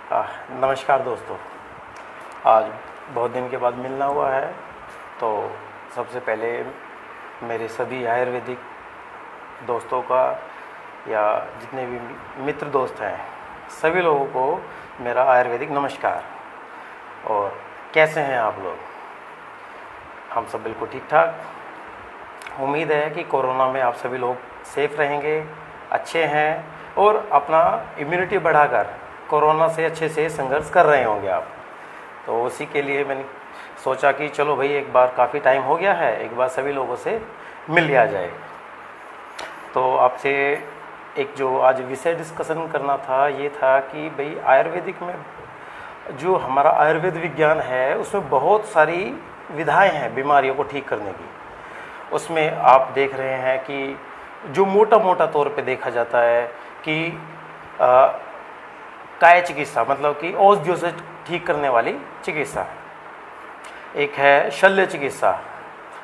नमस्कार दोस्तों। आज बहुत दिन के बाद मिलना हुआ है, तो सबसे पहले मेरे सभी आयुर्वेदिक दोस्तों का या जितने भी मित्र दोस्त हैं सभी लोगों को मेरा आयुर्वेदिक नमस्कार। और कैसे हैं आप लोग? हम सब बिल्कुल ठीक ठाक। उम्मीद है कि कोरोना में आप सभी लोग सेफ रहेंगे, अच्छे हैं और अपना इम्यूनिटी बढ़ाकर कोरोना से अच्छे से संघर्ष कर रहे होंगे आप। तो उसी के लिए मैंने सोचा कि चलो भाई, एक बार काफ़ी टाइम हो गया है, एक बार सभी लोगों से मिल लिया जाए। तो आपसे एक जो आज विषय डिस्कशन करना था ये था कि भाई आयुर्वेदिक में जो हमारा आयुर्वेद विज्ञान है उसमें बहुत सारी विधाएं हैं बीमारियों को ठीक करने की। उसमें आप देख रहे हैं कि जो मोटा मोटा तौर पे देखा जाता है कि काय चिकित्सा, मतलब कि औषधियों से ठीक करने वाली चिकित्सा। एक है शल्य चिकित्सा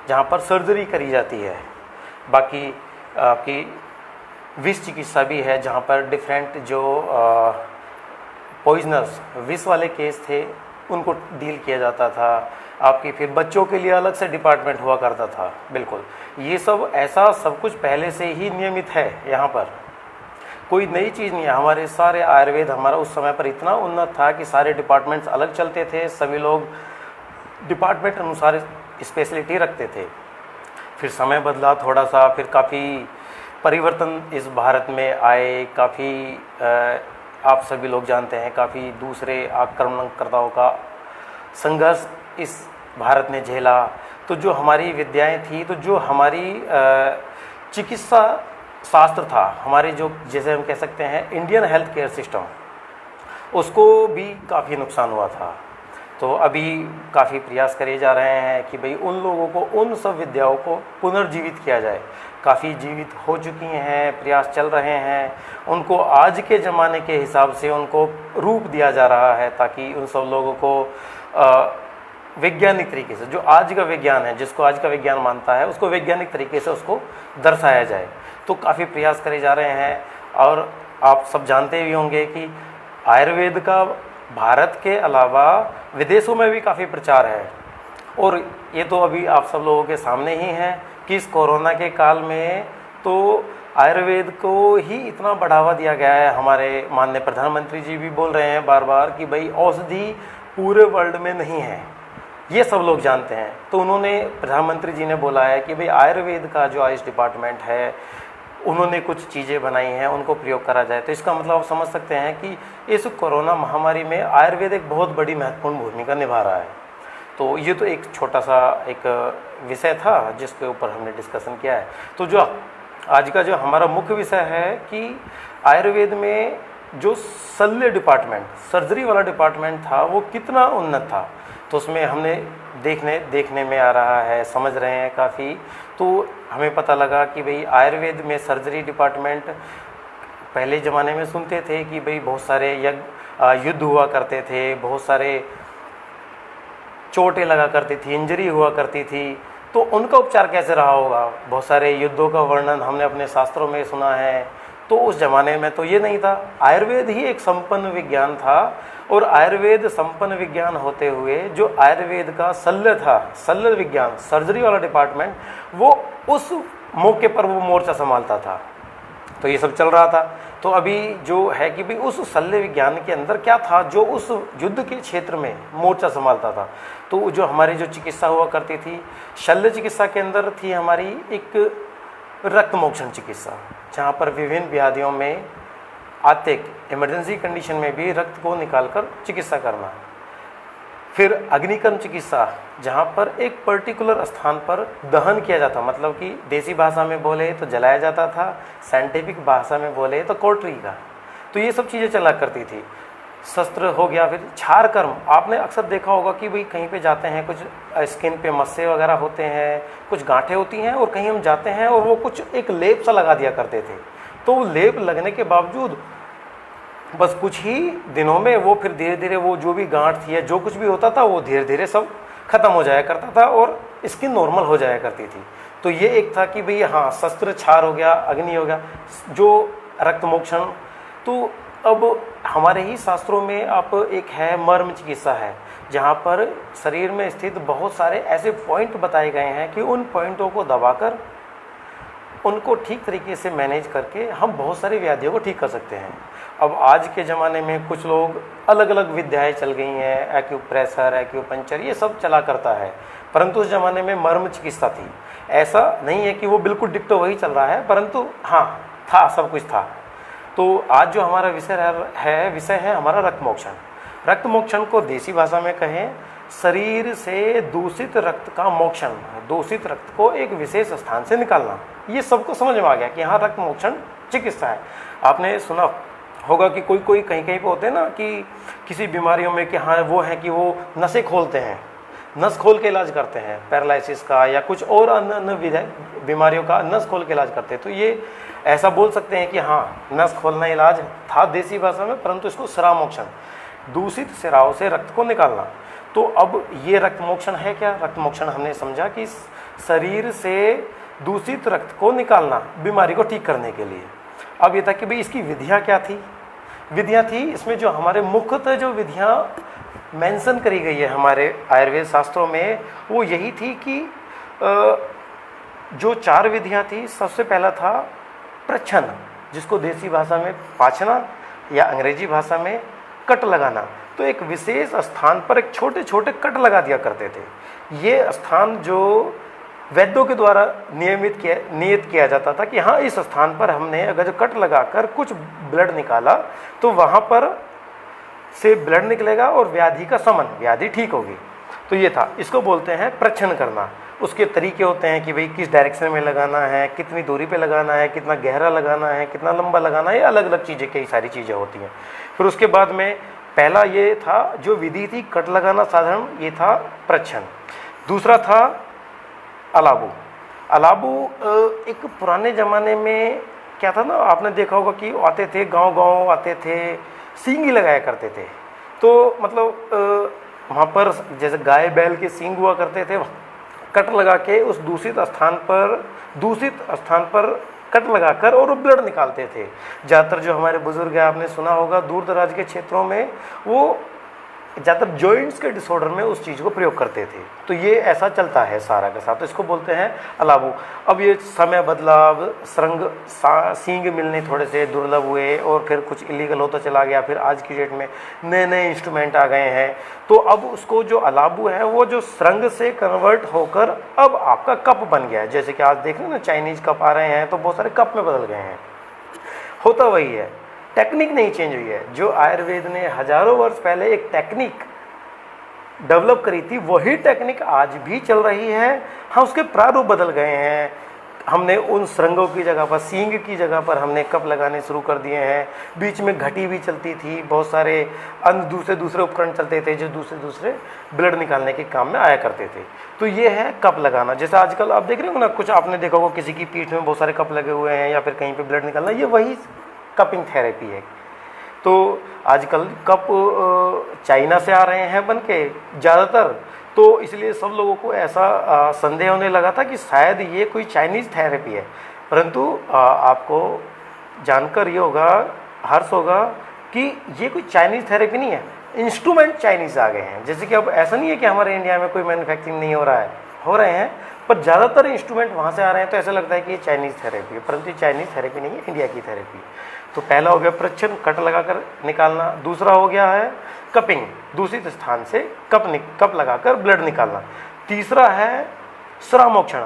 जहाँ पर सर्जरी करी जाती है। बाकी आपकी विष चिकित्सा भी है जहाँ पर डिफरेंट जो पॉइजनस विष वाले केस थे उनको डील किया जाता था। आपकी फिर बच्चों के लिए अलग से डिपार्टमेंट हुआ करता था। बिल्कुल ये सब ऐसा सब कुछ पहले से ही नियमित है, यहाँ पर कोई नई चीज़ नहीं है। हमारे सारे आयुर्वेद हमारा उस समय पर इतना उन्नत था कि सारे डिपार्टमेंट्स अलग चलते थे, सभी लोग डिपार्टमेंट अनुसार स्पेशलिटी रखते थे। फिर समय बदला थोड़ा सा, फिर काफ़ी परिवर्तन इस भारत में आए। काफ़ी आप सभी लोग जानते हैं काफ़ी दूसरे आक्रमणकर्ताओं का संघर्ष इस भारत ने झेला। तो जो हमारी विद्याएं थी, तो जो हमारी चिकित्सा शास्त्र था, हमारे जो जैसे हम कह सकते हैं इंडियन हेल्थ केयर सिस्टम, उसको भी काफ़ी नुकसान हुआ था। तो अभी काफ़ी प्रयास करे जा रहे हैं कि भाई उन लोगों को, उन सब विद्याओं को पुनर्जीवित किया जाए। काफ़ी जीवित हो चुकी हैं, प्रयास चल रहे हैं, उनको आज के ज़माने के हिसाब से उनको रूप दिया जा रहा है ताकि उन सब लोगों को वैज्ञानिक तरीके से, जो आज का विज्ञान है, जिसको आज का विज्ञान मानता है, उसको वैज्ञानिक तरीके से उसको दर्शाया जाए। तो काफ़ी प्रयास करे जा रहे हैं। और आप सब जानते भी होंगे कि आयुर्वेद का भारत के अलावा विदेशों में भी काफ़ी प्रचार है। और ये तो अभी आप सब लोगों के सामने ही है कि इस कोरोना के काल में तो आयुर्वेद को ही इतना बढ़ावा दिया गया है। हमारे माननीय प्रधानमंत्री जी भी बोल रहे हैं बार बार कि भाई औषधि पूरे वर्ल्ड में नहीं है, ये सब लोग जानते हैं। तो उन्होंने, प्रधानमंत्री जी ने बोला है कि भाई आयुर्वेद का जो आयुष डिपार्टमेंट है उन्होंने कुछ चीज़ें बनाई हैं, उनको प्रयोग करा जाए। तो इसका मतलब आप समझ सकते हैं कि इस कोरोना महामारी में आयुर्वेद एक बहुत बड़ी महत्वपूर्ण भूमिका निभा रहा है। तो ये तो एक छोटा सा एक विषय था जिसके ऊपर हमने डिस्कशन किया है। तो जो आज का जो हमारा मुख्य विषय है कि आयुर्वेद में जो शल्य डिपार्टमेंट, सर्जरी वाला डिपार्टमेंट था, वो कितना उन्नत था। तो उसमें हमने देखने में आ रहा है, समझ रहे हैं काफ़ी। तो हमें पता लगा कि भाई आयुर्वेद में सर्जरी डिपार्टमेंट, पहले ज़माने में सुनते थे कि भाई बहुत सारे युद्ध हुआ करते थे, बहुत सारे चोटें लगा करती थी, इंजरी हुआ करती थी, तो उनका उपचार कैसे रहा होगा। बहुत सारे युद्धों का वर्णन हमने अपने शास्त्रों में सुना है। तो उस ज़माने में तो ये नहीं था। आयुर्वेद ही एक संपन्न विज्ञान था। और आयुर्वेद संपन्न विज्ञान होते हुए जो आयुर्वेद का शल्य था, शल्य विज्ञान, सर्जरी वाला डिपार्टमेंट, वो उस मौके पर वो मोर्चा संभालता था। तो ये सब चल रहा था। तो अभी जो है कि भाई उस शल्य विज्ञान के अंदर क्या था जो उस युद्ध के क्षेत्र में मोर्चा संभालता था। तो जो हमारी जो चिकित्सा हुआ करती थी, शल्य चिकित्सा के अंदर थी हमारी एक रक्त मोक्षण चिकित्सा, जहाँ पर विभिन्न व्याधियों में आतिक इमरजेंसी कंडीशन में भी रक्त को निकालकर चिकित्सा करना। फिर अग्निकर्म चिकित्सा, जहाँ पर एक पर्टिकुलर स्थान पर दहन किया जाता, मतलब कि देसी भाषा में बोले तो जलाया जाता था, साइंटिफिक भाषा में बोले तो कोटरी का। तो ये सब चीज़ें चला करती थी। शस्त्र हो गया। फिर क्षार कर्म, आपने अक्सर देखा होगा कि भाई कहीं पे जाते हैं, कुछ स्किन पे मस्से वगैरह होते हैं, कुछ गांठें होती हैं, और कहीं हम जाते हैं और वो कुछ एक लेप सा लगा दिया करते थे। तो वो लेप लगने के बावजूद बस कुछ ही दिनों में वो फिर धीरे धीरे वो जो भी गांठ थी या जो कुछ भी होता था वो धीरे धीरे सब खत्म हो जाया करता था और स्किन नॉर्मल हो जाया करती थी। तो ये एक था कि भाई हाँ, शस्त्र क्षार हो गया, अग्नि हो गया, जो रक्त मोक्षण। तो अब हमारे ही शास्त्रों में आप एक है मर्म चिकित्सा है, जहाँ पर शरीर में स्थित बहुत सारे ऐसे पॉइंट बताए गए हैं कि उन पॉइंटों को दबाकर उनको ठीक तरीके से मैनेज करके हम बहुत सारी व्याधियों को ठीक कर सकते हैं। अब आज के ज़माने में कुछ लोग अलग अलग विद्याएं चल गई हैं, एक्यूप्रेशर, एक्यूपंक्चर, ये सब चला करता है, परंतु उस ज़माने में मर्म चिकित्सा थी। ऐसा नहीं है कि वो बिल्कुल डिक्टो वही चल रहा है, परंतु हाँ था, सब कुछ था। तो आज जो हमारा विषय है हमारा रक्त मोक्षण। रक्त मोक्षण को देसी भाषा में कहें, शरीर से दूषित रक्त का मोक्षण, दूषित रक्त को एक विशेष स्थान से निकालना। ये सबको समझ में आ गया कि हाँ रक्त मोक्षण चिकित्सा है। आपने सुना होगा कि कोई कोई कहीं कहीं पे होते हैं ना कि किसी बीमारियों में कि हाँ वो है कि वो नसें खोलते हैं, नस खोल के इलाज करते हैं, पैरालिसिस का या कुछ और अन्य बीमारियों का नस खोल के इलाज करते हैं। तो ये ऐसा बोल सकते हैं कि हाँ नस खोलना इलाज था देसी भाषा में, परंतु इसको सिरा मोक्षण, दूषित सिराओं से रक्त को निकालना। तो अब ये रक्त मोक्षण है क्या? रक्त मोक्षण हमने समझा कि शरीर से दूषित रक्त को निकालना बीमारी को ठीक करने के लिए। अब ये था कि भाई इसकी विधियाँ क्या थी? विधियाँ थी इसमें जो हमारे मुख्यतः जो विधियाँ मेंशन करी गई है हमारे आयुर्वेद शास्त्रों में, वो यही थी कि जो 4 विधियाँ थी, सबसे पहला था प्रच्छन, जिसको देसी भाषा में पाचना या अंग्रेजी भाषा में कट लगाना। तो एक विशेष स्थान पर एक छोटे छोटे कट लगा दिया करते थे। ये स्थान जो वैद्यों के द्वारा नियत किया जाता था कि हाँ इस स्थान पर हमने अगर जो कट लगाकर कुछ ब्लड निकाला तो वहाँ पर से ब्लड निकलेगा और व्याधि का शमन, व्याधि ठीक होगी। तो ये था, इसको बोलते हैं प्रच्छन करना। उसके तरीके होते हैं कि भाई किस डायरेक्शन में लगाना है, कितनी दूरी पे लगाना है, कितना गहरा लगाना है, कितना लंबा लगाना है, ये अलग अलग चीज़ें, कई सारी चीज़ें होती हैं। फिर उसके बाद में पहला ये था जो विधि थी कट लगाना साधारण, ये था प्रच्छन। दूसरा था अलाबू। अलाबू एक पुराने ज़माने में क्या था ना, आपने देखा होगा कि आते थे, गांव आते थे, सींग ही लगाया करते थे। तो मतलब वहाँ पर जैसे गाय बैल के सींग हुआ करते थे, कट लगा के उस दूषित स्थान पर कट लगाकर और ब्लड निकालते थे। ज़्यादातर जो हमारे बुजुर्ग हैं, आपने सुना होगा दूर दराज के क्षेत्रों में वो ज़्यादातर जॉइंट्स के डिसऑर्डर में उस चीज़ को प्रयोग करते थे। तो ये ऐसा चलता है सारा के साथ, तो इसको बोलते हैं अलाबू। अब ये समय बदलाव, सींग मिलने थोड़े से दुर्लभ हुए और फिर कुछ इलीगल होता चला गया। फिर आज की डेट में नए नए इंस्ट्रूमेंट आ गए हैं, तो अब उसको जो अलाबू है वो जो श्रृंग से कन्वर्ट होकर अब आपका कप बन गया है। जैसे कि आज देख रहे हैं ना चाइनीज़ कप आ रहे हैं, तो बहुत सारे कप में बदल गए हैं। होता वही है, टेक्निक नहीं चेंज हुई है। जो आयुर्वेद ने हजारों वर्ष पहले एक टेक्निक डेवलप करी थी, वही टेक्निक आज भी चल रही है। हाँ, उसके प्रारूप बदल गए हैं। हमने उन श्रृंगों की जगह पर, सींग की जगह पर हमने कप लगाने शुरू कर दिए हैं। बीच में घटी भी चलती थी, बहुत सारे अन्य दूसरे उपकरण चलते थे जो दूसरे ब्लड निकालने के काम में आया करते थे। तो ये है कप लगाना। जैसे आजकल आप देख रहे हो ना, कुछ आपने देखा होगा किसी की पीठ में बहुत सारे कप लगे हुए हैं या फिर कहीं पे ब्लड निकालना, ये वही कपिंग थेरेपी है। तो आजकल कप चाइना से आ रहे हैं बन के ज़्यादातर, तो इसलिए सब लोगों को ऐसा संदेह होने लगा था कि शायद ये कोई चाइनीज़ थेरेपी है। परंतु आपको जानकर ये होगा, हर्ष होगा कि ये कोई चाइनीज़ थेरेपी नहीं है, इंस्ट्रूमेंट चाइनीज़ आ गए हैं। जैसे कि अब ऐसा नहीं है कि हमारे इंडिया में कोई मैन्युफैक्चरिंग नहीं हो रहा है, हो रहे हैं, पर ज़्यादातर इंस्ट्रूमेंट वहाँ से आ रहे हैं, तो ऐसा लगता है कि ये चाइनीज़ थेरेपी है, परंतु चाइनीज़ थेरेपी नहीं है, इंडिया की थेरेपी है। तो पहला हो गया प्रच्छन, कट लगाकर निकालना। दूसरा हो गया है कपिंग, दूषित स्थान से कप लगाकर ब्लड निकालना। तीसरा है श्रामोक्षण,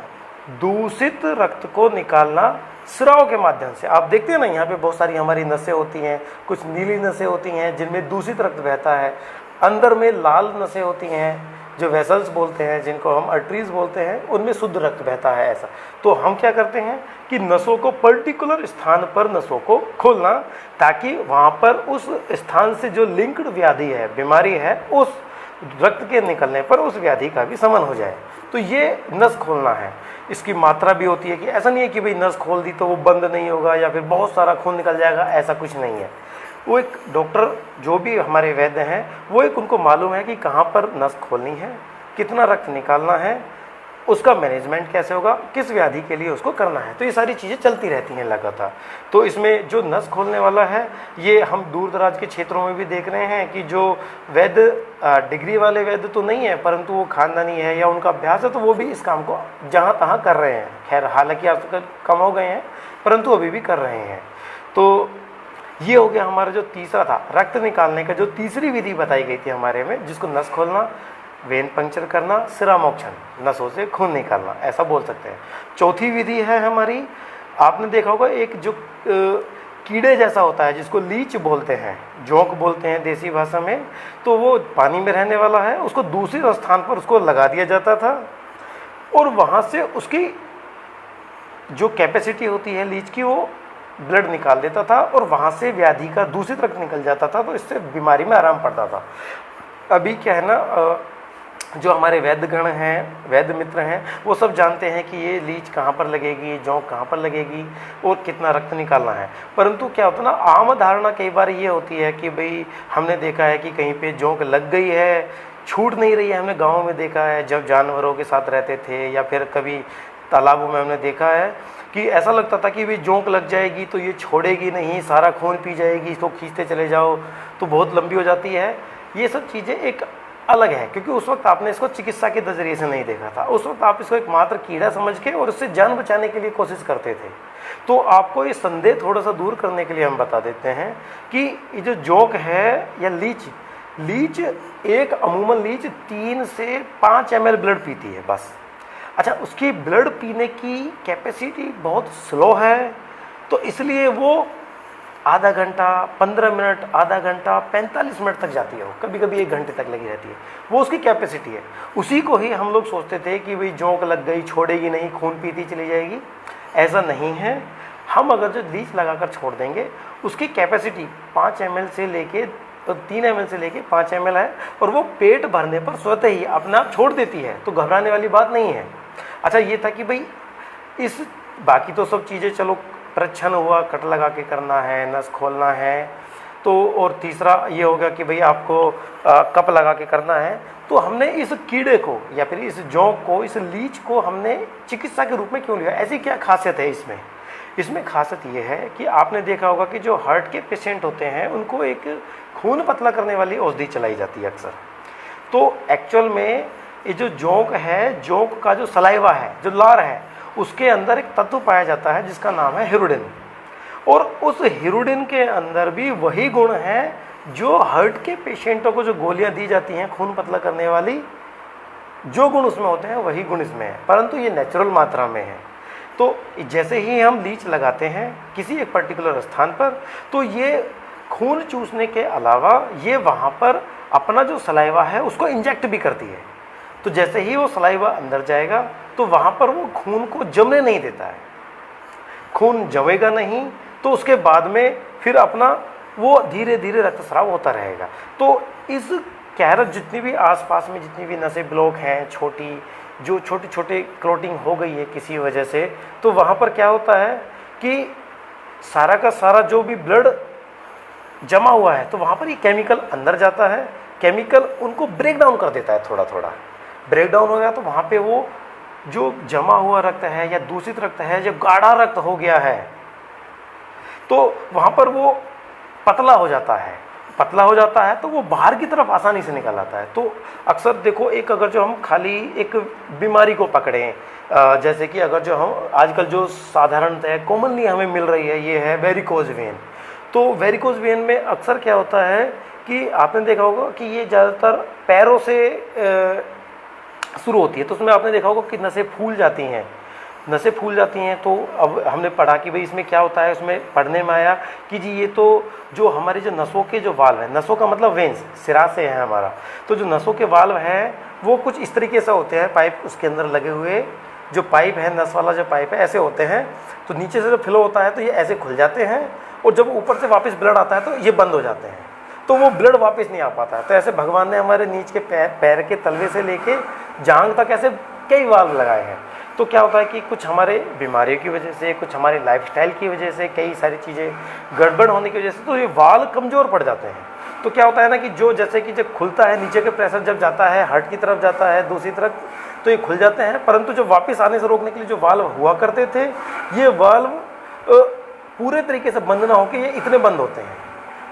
दूषित रक्त को निकालना श्राव के माध्यम से। आप देखते हैं ना, यहाँ पे बहुत सारी हमारी नसें होती हैं, कुछ नीली नसें होती हैं जिनमें दूषित रक्त बहता है, अंदर में लाल नसें होती हैं जो वेसल्स बोलते हैं, जिनको हम आर्टरीज बोलते हैं, उनमें शुद्ध रक्त बहता है। ऐसा तो हम क्या करते हैं कि नसों को, पर्टिकुलर स्थान पर नसों को खोलना, ताकि वहाँ पर उस स्थान से जो लिंक्ड व्याधि है, बीमारी है, उस रक्त के निकलने पर उस व्याधि का भी शमन हो जाए। तो ये नस खोलना है। इसकी मात्रा भी होती है कि ऐसा नहीं है कि भाई नस खोल दी तो वो बंद नहीं होगा या फिर बहुत सारा खून निकल जाएगा, ऐसा कुछ नहीं है। वो एक डॉक्टर, जो भी हमारे वैद्य हैं, वो एक उनको मालूम है कि कहाँ पर नस खोलनी है, कितना रक्त निकालना है, उसका मैनेजमेंट कैसे होगा, किस व्याधि के लिए उसको करना है। तो ये सारी चीज़ें चलती रहती हैं लगातार। तो इसमें जो नस खोलने वाला है, ये हम दूर दराज के क्षेत्रों में भी देख रहे हैं कि जो वैद्य डिग्री वाले वैद्य तो नहीं है, परंतु वो खानदानी है या उनका अभ्यास है, तो वो भी इस काम को जहाँ तहाँ कर रहे हैं। खैर हालांकि आज तक कम हो गए हैं, परंतु अभी भी कर रहे हैं। तो ये हो गया हमारा जो तीसरा था, रक्त निकालने का जो तीसरी विधि बताई गई थी हमारे में, जिसको नस खोलना, वेन पंक्चर करना, सिरामोक्षण, नसों से खून निकालना, ऐसा बोल सकते हैं। चौथी विधि है हमारी, आपने देखा होगा एक जो कीड़े जैसा होता है जिसको लीच बोलते हैं, जोंक बोलते हैं देसी भाषा में, तो वो पानी में रहने वाला है, उसको दूसरे स्थान पर उसको लगा दिया जाता था और वहाँ से उसकी जो कैपेसिटी होती है लीच की, वो ब्लड निकाल देता था और वहाँ से व्याधि का दूषित रक्त निकल जाता था, तो इससे बीमारी में आराम पड़ता था। अभी क्या है ना, जो हमारे वैद्यगण हैं, वैद्य मित्र हैं, वो सब जानते हैं कि ये लीच कहाँ पर लगेगी, जोंक कहाँ पर लगेगी और कितना रक्त निकालना है। परंतु क्या होता है ना, आम धारणा कई बार ये होती है कि भाई हमने देखा है कि कहीं पे जोंक लग गई है, छूट नहीं रही है। हमने गाँव में देखा है जब जानवरों के साथ रहते थे, या फिर कभी तालाबों में हमने देखा है कि ऐसा लगता था कि भाई जोंक लग जाएगी तो ये छोड़ेगी नहीं, सारा खून पी जाएगी, इसको खींचते चले जाओ तो बहुत लंबी हो जाती है। ये सब चीज़ें एक अलग है, क्योंकि उस वक्त आपने इसको चिकित्सा के नज़रिए से नहीं देखा था। उस वक्त आप इसको एक मात्र कीड़ा समझ के और उससे जान बचाने के लिए कोशिश करते थे। तो आपको ये संदेह थोड़ा सा दूर करने के लिए हम बता देते हैं कि ये जो जोंक है या लीच एक अमूमन लीच 3 से 5 ml ब्लड पीती है बस। अच्छा, उसकी ब्लड पीने की कैपेसिटी बहुत स्लो है, तो इसलिए वो आधा घंटा, 15 मिनट, आधा घंटा, 45 मिनट तक जाती है, वो कभी कभी 1 घंटे तक लगी रहती है। वो उसकी कैपेसिटी है। उसी को ही हम लोग सोचते थे कि भाई जोंक लग गई, छोड़ेगी नहीं, खून पीती चली जाएगी। ऐसा नहीं है। हम अगर जो लीच लगाकर छोड़ देंगे, उसकी कैपेसिटी 5 ml से लेके 3 ml से लेके 5 ml है, और वो पेट भरने पर स्वतः ही अपने आप छोड़ देती है, तो घबराने वाली बात नहीं है। अच्छा, ये था कि भाई इस बाकी तो सब चीज़ें चलो, परीक्षण हुआ, कट लगा के करना है, नस खोलना है, तो और तीसरा ये होगा कि भाई आपको कप लगा के करना है। तो हमने इस कीड़े को या फिर इस जोंक को, इस लीच को हमने चिकित्सा के रूप में क्यों लिया? ऐसी क्या खासियत है इसमें? इसमें खासियत ये है कि आपने देखा होगा कि जो हार्ट के पेशेंट होते हैं उनको एक खून पतला करने वाली औषधि चलाई जाती है अक्सर। तो एक्चुअल में ये जो जोंक है, जोंक का जो सलाइवा है, जो लार है, उसके अंदर एक तत्व पाया जाता है जिसका नाम है हिरुडिन। और उस हिरुडिन के अंदर भी वही गुण है जो हार्ट के पेशेंटों को जो गोलियां दी जाती हैं खून पतला करने वाली, जो गुण उसमें होते हैं वही गुण इसमें है, परंतु ये नेचुरल मात्रा में है। तो जैसे ही हम लीच लगाते हैं किसी एक पर्टिकुलर स्थान पर, तो ये खून चूसने के अलावा ये वहाँ पर अपना जो सलाइवा है उसको इंजेक्ट भी करती है। तो जैसे ही वो सलाइवा अंदर जाएगा तो वहाँ पर वो खून को जमने नहीं देता है, खून जमेगा नहीं, तो उसके बाद में फिर अपना वो धीरे धीरे रक्तस्राव होता रहेगा। तो इस कैरज जितनी भी आसपास में जितनी भी नसें ब्लॉक हैं, जो छोटे छोटे क्लॉटिंग हो गई है किसी वजह से, तो वहाँ पर क्या होता है कि सारा का सारा जो भी ब्लड जमा हुआ है, तो वहाँ पर ये केमिकल अंदर जाता है, केमिकल उनको ब्रेक डाउन कर देता है, थोड़ा थोड़ा ब्रेक डाउन हो गया, तो वहाँ पे वो जो जमा हुआ रक्त है या दूषित रक्त है, जो गाढ़ा रक्त हो गया है, तो वहाँ पर वो पतला हो जाता है। पतला हो जाता है तो वो बाहर की तरफ आसानी से निकल आता है। तो अक्सर देखो, एक अगर जो हम खाली एक बीमारी को पकड़ें, जैसे कि अगर जो हम आजकल जो साधारणतः कॉमनली हमें मिल रही है, ये है वेरिकोज वेन। तो वेरिकोज वेन में अक्सर क्या होता है कि आपने देखा होगा कि ये ज़्यादातर पैरों से शुरू होती है। तो उसमें आपने देखा होगा कि नसें फूल जाती हैं, नसें फूल जाती हैं। तो अब हमने पढ़ा कि भाई इसमें क्या होता है, उसमें पढ़ने में आया कि जी ये तो जो हमारी जो नसों के जो वाल्व है, नसों का मतलब वेंस, सिरा से है हमारा, तो जो नसों के वाल्व हैं वो कुछ इस तरीके से होते हैं, पाइप उसके अंदर लगे हुए जो पाइप है, नस वाला जो पाइप है, ऐसे होते हैं। तो नीचे से जो फ्लो होता है तो ये ऐसे खुल जाते हैं, और जब ऊपर से वापस ब्लड आता है तो ये बंद हो जाते हैं, तो वो ब्लड वापस नहीं आ पाता है। तो ऐसे भगवान ने हमारे नीच के पैर के तलवे से लेके जांघ तक ऐसे कई वाल्व लगाए हैं। तो क्या होता है कि कुछ हमारे बीमारियों की वजह से, कुछ हमारे लाइफस्टाइल की वजह से, कई सारी चीज़ें गड़बड़ होने की वजह से तो ये वाल्व कमज़ोर पड़ जाते हैं। तो क्या होता है ना कि जो जैसे कि जब खुलता है, नीचे के प्रेशर जब जाता है हार्ट की तरफ जाता है दूसरी तरफ, तो ये खुल जाते हैं, परंतु जो वापस आने से रोकने के लिए जो वाल्व हुआ करते थे, ये वाल्व पूरे तरीके से बंद ना होकर ये इतने बंद होते हैं।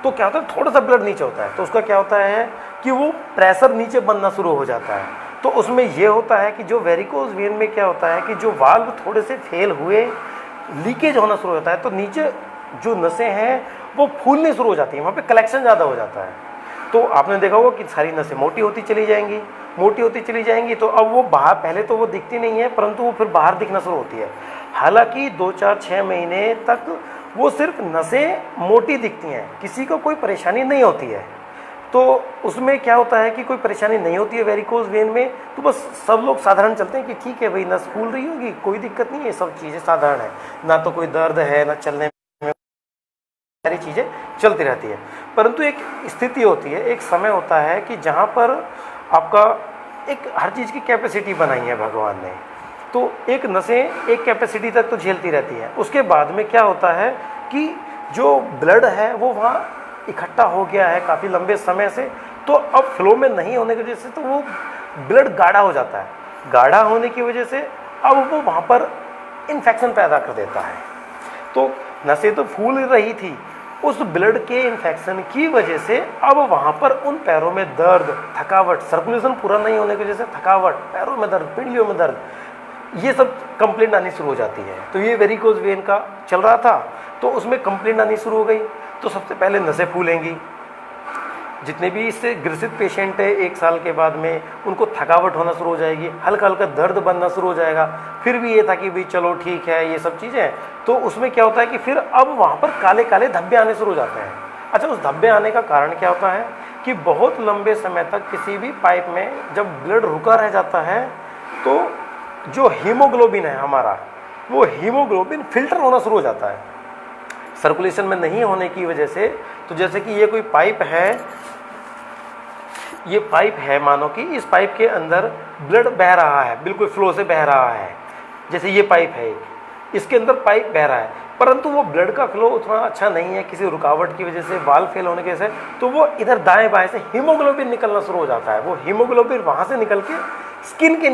तो क्या होता है, थोड़ा सा ब्लड नीचे होता है तो उसका क्या होता है कि वो प्रेशर नीचे बनना शुरू हो जाता है। तो उसमें ये होता है कि जो वेरिकोज वेन में क्या होता है कि जो वाल्व थोड़े से फेल हुए, लीकेज होना शुरू होता है, तो नीचे जो नसें हैं वो फूलने शुरू हो जाती हैं, वहाँ पे कलेक्शन ज़्यादा हो जाता है। तो आपने देखा होगा कि सारी नसें मोटी होती चली जाएंगी, मोटी होती चली जाएंगी, तो अब वो बाहर, पहले तो वो दिखती नहीं है, परंतु वो फिर बाहर दिखना शुरू होती है। हालांकि 2, 4, 6 महीने तक वो सिर्फ नसें मोटी दिखती हैं, किसी को कोई परेशानी नहीं होती है। तो उसमें क्या होता है कि कोई परेशानी नहीं होती है वेरिकोज वेन में, तो बस सब लोग साधारण चलते हैं कि ठीक है भाई, नस फूल रही होगी, कोई दिक्कत नहीं है, सब चीज़ें साधारण है, ना तो कोई दर्द है, ना चलने में, सारी चीज़ें चलती रहती है। परंतु एक स्थिति होती है, एक समय होता है कि जहाँ पर आपका एक हर चीज़ की कैपेसिटी बनाई है भगवान ने, तो एक नसें एक कैपेसिटी तक तो झेलती रहती है। उसके बाद में क्या होता है कि जो ब्लड है वो वहाँ इकट्ठा हो गया है काफ़ी लंबे समय से, तो अब फ्लो में नहीं होने की वजह से तो वो ब्लड गाढ़ा हो जाता है। गाढ़ा होने की वजह से अब वो वहाँ पर इन्फेक्शन पैदा कर देता है। तो नसें तो फूल रही थी, उस ब्लड के इन्फेक्शन की वजह से अब वहाँ पर उन पैरों में दर्द, थकावट, सर्कुलेशन पूरा नहीं होने की वजह से थकावट, पैरों में दर्द, पिंडलियों में दर्द, ये सब कंप्लेंट आनी शुरू हो जाती है। तो ये वेरिकोज वेन का चल रहा था, तो उसमें कंप्लेंट आनी शुरू हो गई। तो सबसे पहले नसें फूलेंगी, जितने भी इससे ग्रसित पेशेंट है 1 साल के बाद में उनको थकावट होना शुरू हो जाएगी, हल्का हल्का दर्द बनना शुरू हो जाएगा। फिर भी ये था कि भाई चलो ठीक है, ये सब चीज़ें, तो उसमें क्या होता है कि फिर अब वहाँ पर काले काले धब्बे आने शुरू हो जाते हैं। अच्छा, उस धब्बे आने का कारण क्या होता है कि बहुत लंबे समय तक किसी भी पाइप में जब ब्लड रुका रह जाता है, तो जो हीमोग्लोबिन है हमारा, वो हीमोग्लोबिन फिल्टर होना शुरू हो जाता है सर्कुलेशन में नहीं होने की वजह से। तो जैसे कि ये कोई पाइप है, ये पाइप है, मानो कि इस पाइप के अंदर ब्लड बह रहा है, बिल्कुल फ्लो से बह रहा है, जैसे ये पाइप है, इसके अंदर पाइप बह रहा है, परंतु वो ब्लड का फ्लो उतना अच्छा नहीं है किसी रुकावट की वजह से, वाल्व फेल होने की वजह से, तो वो इधर दाएं बाएं से हीमोग्लोबिन निकलना शुरू हो जाता है। वो हीमोग्लोबिन वहाँ से निकल के स्किन के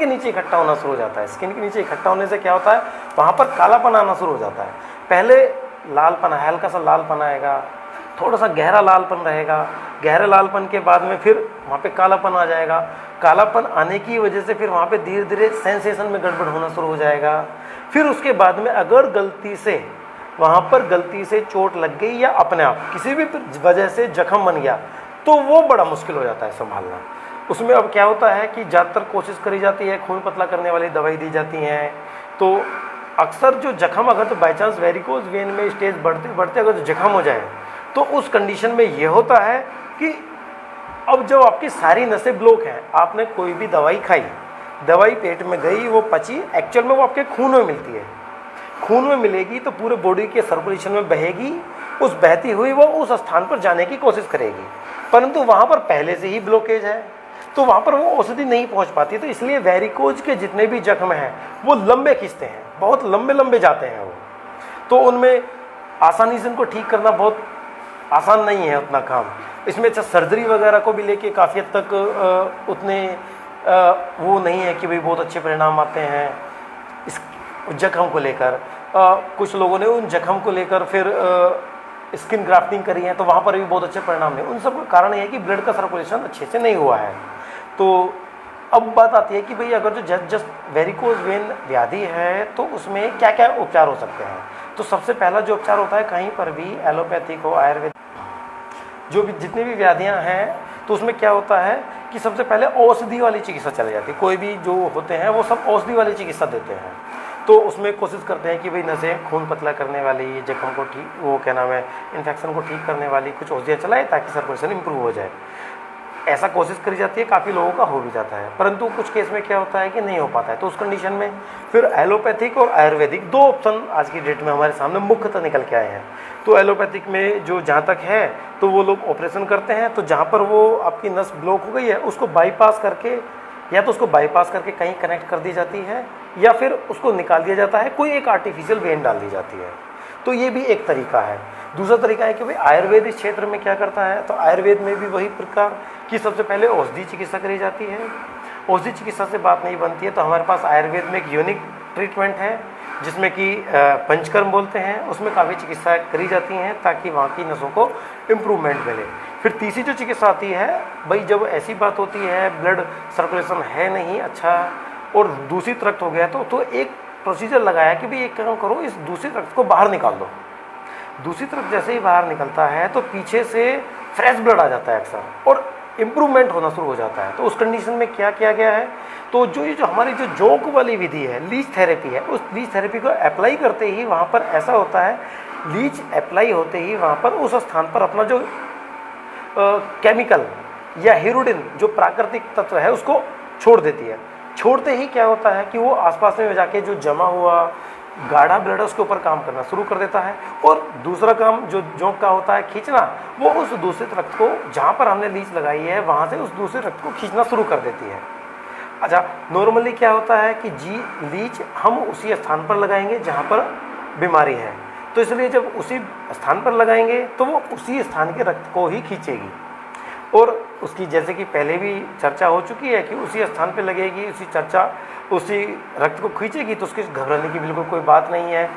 नीचे इकट्ठा होना शुरू हो जाता है। स्किन के नीचे इकट्ठा होने से क्या होता है, वहाँ पर कालापन आना शुरू हो जाता है। पहले लालपन, हल्का सा लालपन आएगा, थोड़ा सा गहरा लालपन रहेगा, गहरे लालपन के बाद में फिर वहाँ पे कालापन आ जाएगा। कालापन आने की वजह से फिर वहाँ पे धीरे धीरे सेंसेशन में गड़बड़ होना शुरू हो जाएगा। फिर उसके बाद में अगर वहाँ पर गलती से चोट लग गई या अपने आप किसी भी वजह से जख्म बन गया, तो वो बड़ा मुश्किल हो जाता है संभालना। उसमें अब क्या होता है कि ज़्यादातर कोशिश करी जाती है, खून पतला करने वाली दवाई दी जाती हैं। तो अक्सर जो जख्म, अगर तो बाई चांस वेरिकोज वेन में स्टेज बढ़ते बढ़ते अगर जो जख्म हो जाए, तो उस कंडीशन में ये होता है कि अब जब आपकी सारी नसें ब्लॉक हैं, आपने कोई भी दवाई खाई, दवाई पेट में गई, वो पची, एक्चुअल में वो आपके खून में मिलती है, खून में मिलेगी तो पूरे बॉडी के सर्कुलेशन में बहेगी, उस बहती हुई वो उस स्थान पर जाने की कोशिश करेगी, परंतु वहाँ पर पहले से ही ब्लॉकेज है, तो वहाँ पर वो औषधि नहीं पहुँच पाती। तो इसलिए वेरिकोज के जितने भी जख्म हैं वो लंबे खींचते हैं, बहुत लंबे लंबे जाते हैं वो, तो उनमें आसानी से उनको ठीक करना बहुत आसान नहीं है उतना काम। इसमें अच्छा सर्जरी वगैरह को भी लेके काफ़ी हद तक उतने वो नहीं है कि भाई बहुत अच्छे परिणाम आते हैं इस जख्म को लेकर। कुछ लोगों ने उन जख्म को लेकर फिर स्किन ग्राफ्टिंग करी है, तो वहाँ पर भी बहुत अच्छे परिणाम है। उन सब का कारण ये है कि ब्लड का सर्कुलेशन अच्छे से नहीं हुआ है। तो अब बात आती है कि भाई अगर जो जस्ट वेरिकोज वेन व्याधि है तो उसमें क्या क्या उपचार हो सकते हैं। तो सबसे पहला जो उपचार होता है, कहीं पर भी एलोपैथिक हो, आयुर्वेद, जो भी जितनी भी व्याधियां हैं, तो उसमें क्या होता है कि सबसे पहले औषधि वाली चिकित्सा चली जाती है। कोई भी जो होते हैं वो सब औषधि वाली चिकित्सा देते हैं। तो उसमें कोशिश करते हैं कि भाई नसें खून पतला करने वाली, जख्म को ठीक, वो क्या नाम है, इन्फेक्शन को ठीक करने वाली कुछ औषधियाँ चलाए ताकि सर्कुलेशन इंप्रूव हो जाए। ऐसा कोशिश करी जाती है, काफ़ी लोगों का हो भी जाता है, परंतु कुछ केस में क्या होता है कि नहीं हो पाता है। तो उस कंडीशन में फिर एलोपैथिक और आयुर्वेदिक दो ऑप्शन आज की डेट में हमारे सामने मुख्यतः निकल के आए हैं। तो एलोपैथिक में जो जहाँ तक है तो वो लोग ऑपरेशन करते हैं, तो जहाँ पर वो आपकी नस ब्लॉक हो गई है उसको बाईपास करके, या तो उसको बाईपास करके कहीं कनेक्ट कर दी जाती है, या फिर उसको निकाल दिया जाता है, कोई एक आर्टिफिशियल वेन डाल दी जाती है। तो ये भी एक तरीका है। दूसरा तरीका है कि भाई आयुर्वेद इस क्षेत्र में क्या करता है, तो आयुर्वेद में भी वही प्रकार की सबसे पहले औषधि चिकित्सा करी जाती है। औषधि चिकित्सा से बात नहीं बनती है, तो हमारे पास आयुर्वेद में एक यूनिक ट्रीटमेंट है जिसमें कि पंचकर्म बोलते हैं, उसमें काफ़ी चिकित्सा करी जाती हैं ताकि वहाँ की नसों को इम्प्रूवमेंट मिले। फिर तीसरी जो चिकित्सा आती है भाई, जब ऐसी बात होती है ब्लड सर्कुलेशन है नहीं अच्छा और दूषित रक्त हो गया तो एक प्रोसीजर लगाया कि भाई एक काम करो, इस दूषित रक्त को बाहर निकाल दो। दूषित रक्त जैसे ही बाहर निकलता है तो पीछे से फ्रेश ब्लड आ जाता है अक्सर और इम्प्रूवमेंट होना शुरू हो जाता है। तो उस कंडीशन में क्या किया गया है, तो जो हमारी जो जोंक वाली विधि है, लीच थेरेपी है, उस लीच थेरेपी को अप्लाई करते ही वहाँ पर ऐसा होता है, लीच अप्लाई होते ही वहाँ पर उस स्थान पर अपना जो केमिकल या हीरोडिन जो प्राकृतिक तत्व है उसको छोड़ देती है। छोड़ते ही क्या होता है कि वो आसपास में जाके जो जमा हुआ गाढ़ा ब्लड है उसके ऊपर काम करना शुरू कर देता है। और दूसरा काम जो जोंक का होता है खींचना, वो उस दूषित रक्त को जहाँ पर हमने लीच लगाई है वहाँ से उस दूसरे रक्त को खींचना शुरू कर देती है। अच्छा, नॉर्मली क्या होता है कि लीच हम उसी स्थान पर लगाएंगे जहाँ पर बीमारी है, तो इसलिए जब उसी स्थान पर लगाएंगे तो वो उसी स्थान के रक्त को ही खींचेगी। और उसकी जैसे कि पहले भी चर्चा हो चुकी है कि उसी स्थान पे लगेगी, उसी रक्त को खींचेगी, तो उसके घबराने की बिल्कुल कोई बात नहीं है।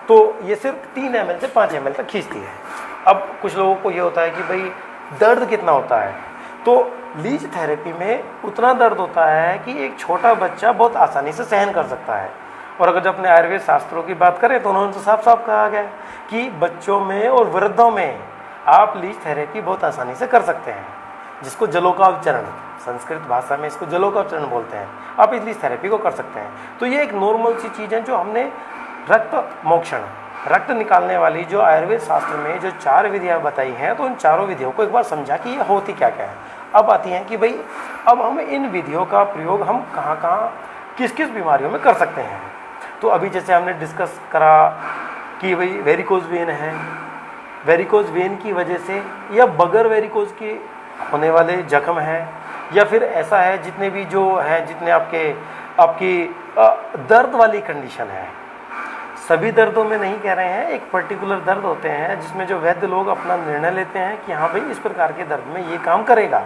तो ये सिर्फ 3 ml से 5 ml तक खींचती है। अब कुछ लोगों को ये होता है कि भाई दर्द कितना होता है, तो लीच थेरेपी में उतना दर्द होता है कि एक छोटा बच्चा बहुत आसानी से सहन कर सकता है। और अगर जब अपने आयुर्वेद शास्त्रों की बात करें तो उन्होंने तो साफ साफ कहा गया कि बच्चों में और वृद्धों में आप लीच थेरेपी बहुत आसानी से कर सकते हैं, जिसको जलोकावचरण, संस्कृत भाषा में इसको जलोकावचरण बोलते हैं। आप इस लीच थेरेपी को कर सकते हैं। तो ये एक नॉर्मल सी चीज़ है जो हमने रक्त मोक्षण, रक्त निकालने वाली जो आयुर्वेद शास्त्र में जो 4 विधियाँ बताई हैं, तो उन चारों विधियों को एक बार समझा कि ये होती क्या क्या है। अब आती हैं कि भाई अब हम इन विधियों का प्रयोग हम कहाँ कहाँ किस किस बीमारियों में कर सकते हैं। तो अभी जैसे हमने डिस्कस करा कि भाई वेरिकोज वेन है, वेरिकोज वेन की वजह से या बगैर वेरिकोज के होने वाले जख्म है, या फिर ऐसा है जितने भी जो है जितने आपकी दर्द वाली कंडीशन है, सभी दर्दों में नहीं कह रहे हैं, एक पर्टिकुलर दर्द होते हैं जिसमें जो वैद्य लोग अपना निर्णय लेते हैं कि हाँ भाई इस प्रकार के दर्द में ये काम करेगा।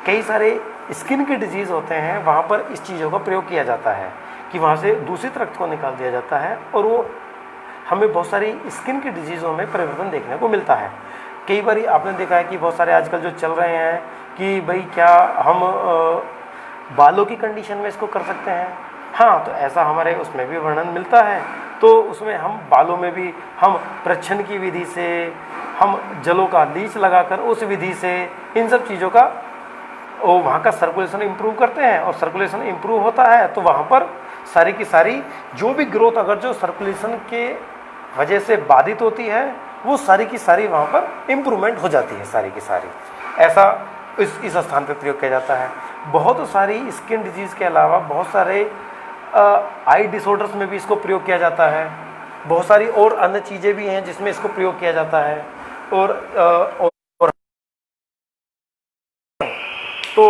कई सारे स्किन के डिजीज़ होते हैं, वहाँ पर इस चीज़ों का प्रयोग किया जाता है कि वहाँ से दूषित रक्त को निकाल दिया जाता है और वो हमें बहुत सारी स्किन की डिजीज़ों में परिवर्तन देखने को मिलता है। कई बार आपने देखा है कि बहुत सारे आजकल जो चल रहे हैं कि भाई क्या हम बालों की कंडीशन में इसको कर सकते हैं। हाँ, तो ऐसा हमारे उसमें भी वर्णन मिलता है। तो उसमें हम बालों में भी हम प्रच्छन्न की विधि से, हम जलों का लीच लगाकर उस विधि से इन सब चीज़ों का वहाँ का सर्कुलेशन इम्प्रूव करते हैं। और सर्कुलेशन इम्प्रूव होता है तो वहाँ पर सारी की सारी जो भी ग्रोथ अगर जो सर्कुलेशन के वजह से बाधित होती है वो सारी की सारी वहाँ पर इम्प्रूवमेंट हो जाती है सारी की सारी। ऐसा इस स्थान पर प्रयोग किया जाता है। बहुत सारी स्किन डिजीज़ के अलावा बहुत सारे आई डिसऑर्डर्स में भी इसको प्रयोग किया जाता है। बहुत सारी और अन्य चीज़ें भी हैं जिसमें इसको प्रयोग किया जाता है। और तो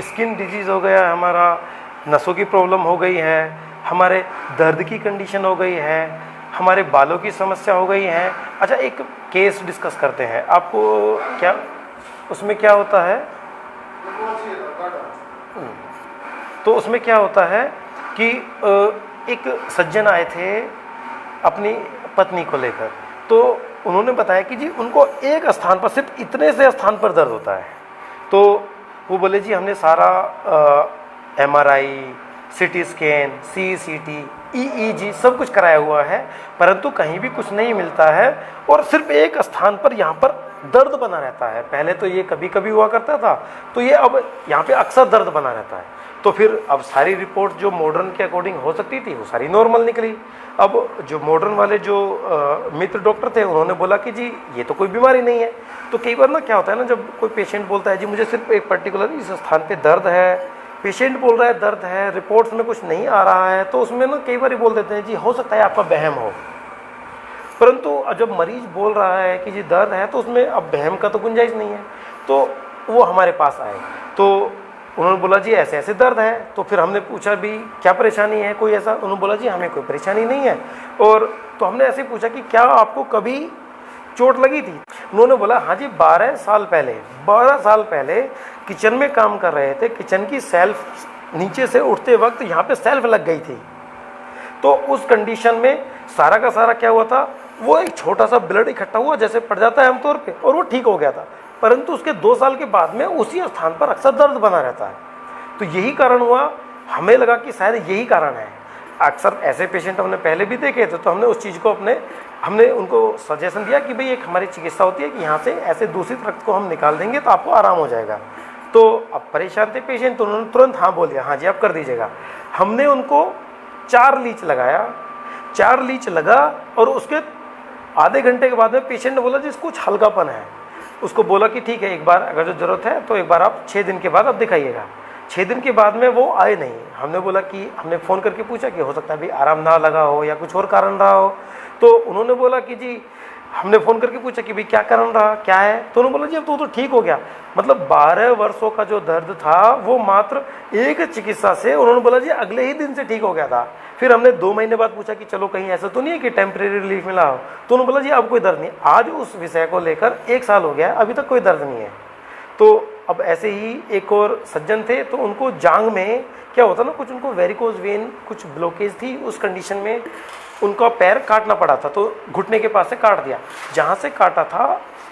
स्किन डिजीज़ हो गया हमारा, नसों की प्रॉब्लम हो गई है, हमारे दर्द की कंडीशन हो गई है, हमारे बालों की समस्या हो गई है। अच्छा, एक केस डिस्कस करते हैं। आपको क्या उसमें क्या होता है, तो उसमें क्या होता है कि एक सज्जन आए थे अपनी पत्नी को लेकर, तो उन्होंने बताया कि जी उनको एक स्थान पर, सिर्फ इतने से स्थान पर दर्द होता है। तो वो बोले जी हमने सारा MRI, CT scan, CCT, EEG सब कुछ कराया हुआ है, परंतु कहीं भी कुछ नहीं मिलता है और सिर्फ एक स्थान पर यहाँ पर दर्द बना रहता है। पहले तो ये कभी कभी हुआ करता था, तो ये अब यहाँ पे अक्सर दर्द बना रहता है। तो फिर अब सारी रिपोर्ट जो मॉडर्न के अकॉर्डिंग हो सकती थी वो सारी नॉर्मल निकली। अब जो मॉडर्न वाले जो मित्र डॉक्टर थे उन्होंने बोला कि जी ये तो कोई बीमारी नहीं है। तो कई बार ना क्या होता है ना, जब कोई पेशेंट बोलता है जी मुझे सिर्फ एक पर्टिकुलर इस स्थान पे दर्द है, पेशेंट बोल रहा है दर्द है, रिपोर्ट्स में कुछ नहीं आ रहा है, तो उसमें ना कई बार बोल देते हैं जी हो सकता है आपका वहम हो। परंतु जब मरीज बोल रहा है कि जी दर्द है तो उसमें अब वहम का तो गुंजाइश नहीं है। तो वो हमारे पास आए तो उन्होंने बोला जी ऐसे ऐसे दर्द है। तो फिर हमने पूछा भी क्या परेशानी है कोई ऐसा, उन्होंने बोला जी हमें कोई परेशानी नहीं है। और तो हमने ऐसे पूछा कि क्या आपको कभी चोट लगी थी? उन्होंने बोला हाँ जी 12 साल पहले किचन में काम कर रहे थे, किचन की सेल्फ नीचे से उठते वक्त यहाँ पे सेल्फ लग गई थी। तो उस कंडीशन में सारा का सारा क्या हुआ था, वो एक छोटा सा ब्लड इकट्ठा हुआ जैसे पड़ जाता है आमतौर पे, और वो ठीक हो गया था। परंतु उसके 2 साल के बाद में उसी स्थान पर अक्सर दर्द बना रहता है। तो यही कारण हुआ, हमें लगा कि शायद यही कारण है। अक्सर ऐसे पेशेंट हमने पहले भी देखे थे, तो हमने उस चीज़ को हमने उनको सजेशन दिया कि भाई एक हमारी चिकित्सा होती है कि यहाँ से ऐसे दूषित रक्त को हम निकाल देंगे तो आपको आराम हो जाएगा। तो अब परेशान थे पेशेंट, तो उन्होंने तुरंत हाँ बोल दिया, हाँ जी आप कर दीजिएगा। हमने उनको 4 लीच लगाया, 4 लीच लगा, और उसके आधे घंटे के बाद में पेशेंट ने बोला जी कुछ हल्कापन है। उसको बोला कि ठीक है, एक बार अगर जो ज़रूरत है तो एक बार आप 6 दिन के बाद आप दिखाइएगा। 6 दिन के बाद में वो आए नहीं। हमने बोला कि हमने फ़ोन करके पूछा कि हो सकता है भी आराम ना लगा हो या कुछ और कारण रहा हो। तो उन्होंने बोला कि जी, हमने फ़ोन करके पूछा कि भाई क्या कारण रहा, क्या है? तो उन्होंने बोला जी अब तो ठीक हो गया। मतलब 12 वर्षों का जो दर्द था वो मात्र एक चिकित्सा से, उन्होंने बोला जी अगले ही दिन से ठीक हो गया था। फिर हमने 2 महीने बाद पूछा कि चलो कहीं ऐसा तो नहीं है कि टेम्परेरी रिलीफ मिला हो? तो उन्होंने बोला जी अब कोई दर्द नहीं। आज उस विषय को लेकर 1 साल हो गया, अभी तक कोई दर्द नहीं है। तो अब ऐसे ही एक और सज्जन थे, तो उनको जांग में क्या होता ना, कुछ उनको वेरिकोज वेन कुछ ब्लॉकेज थी। उस कंडीशन में उनका पैर काटना पड़ा था, तो घुटने के पास से काट दिया। जहाँ से काटा था,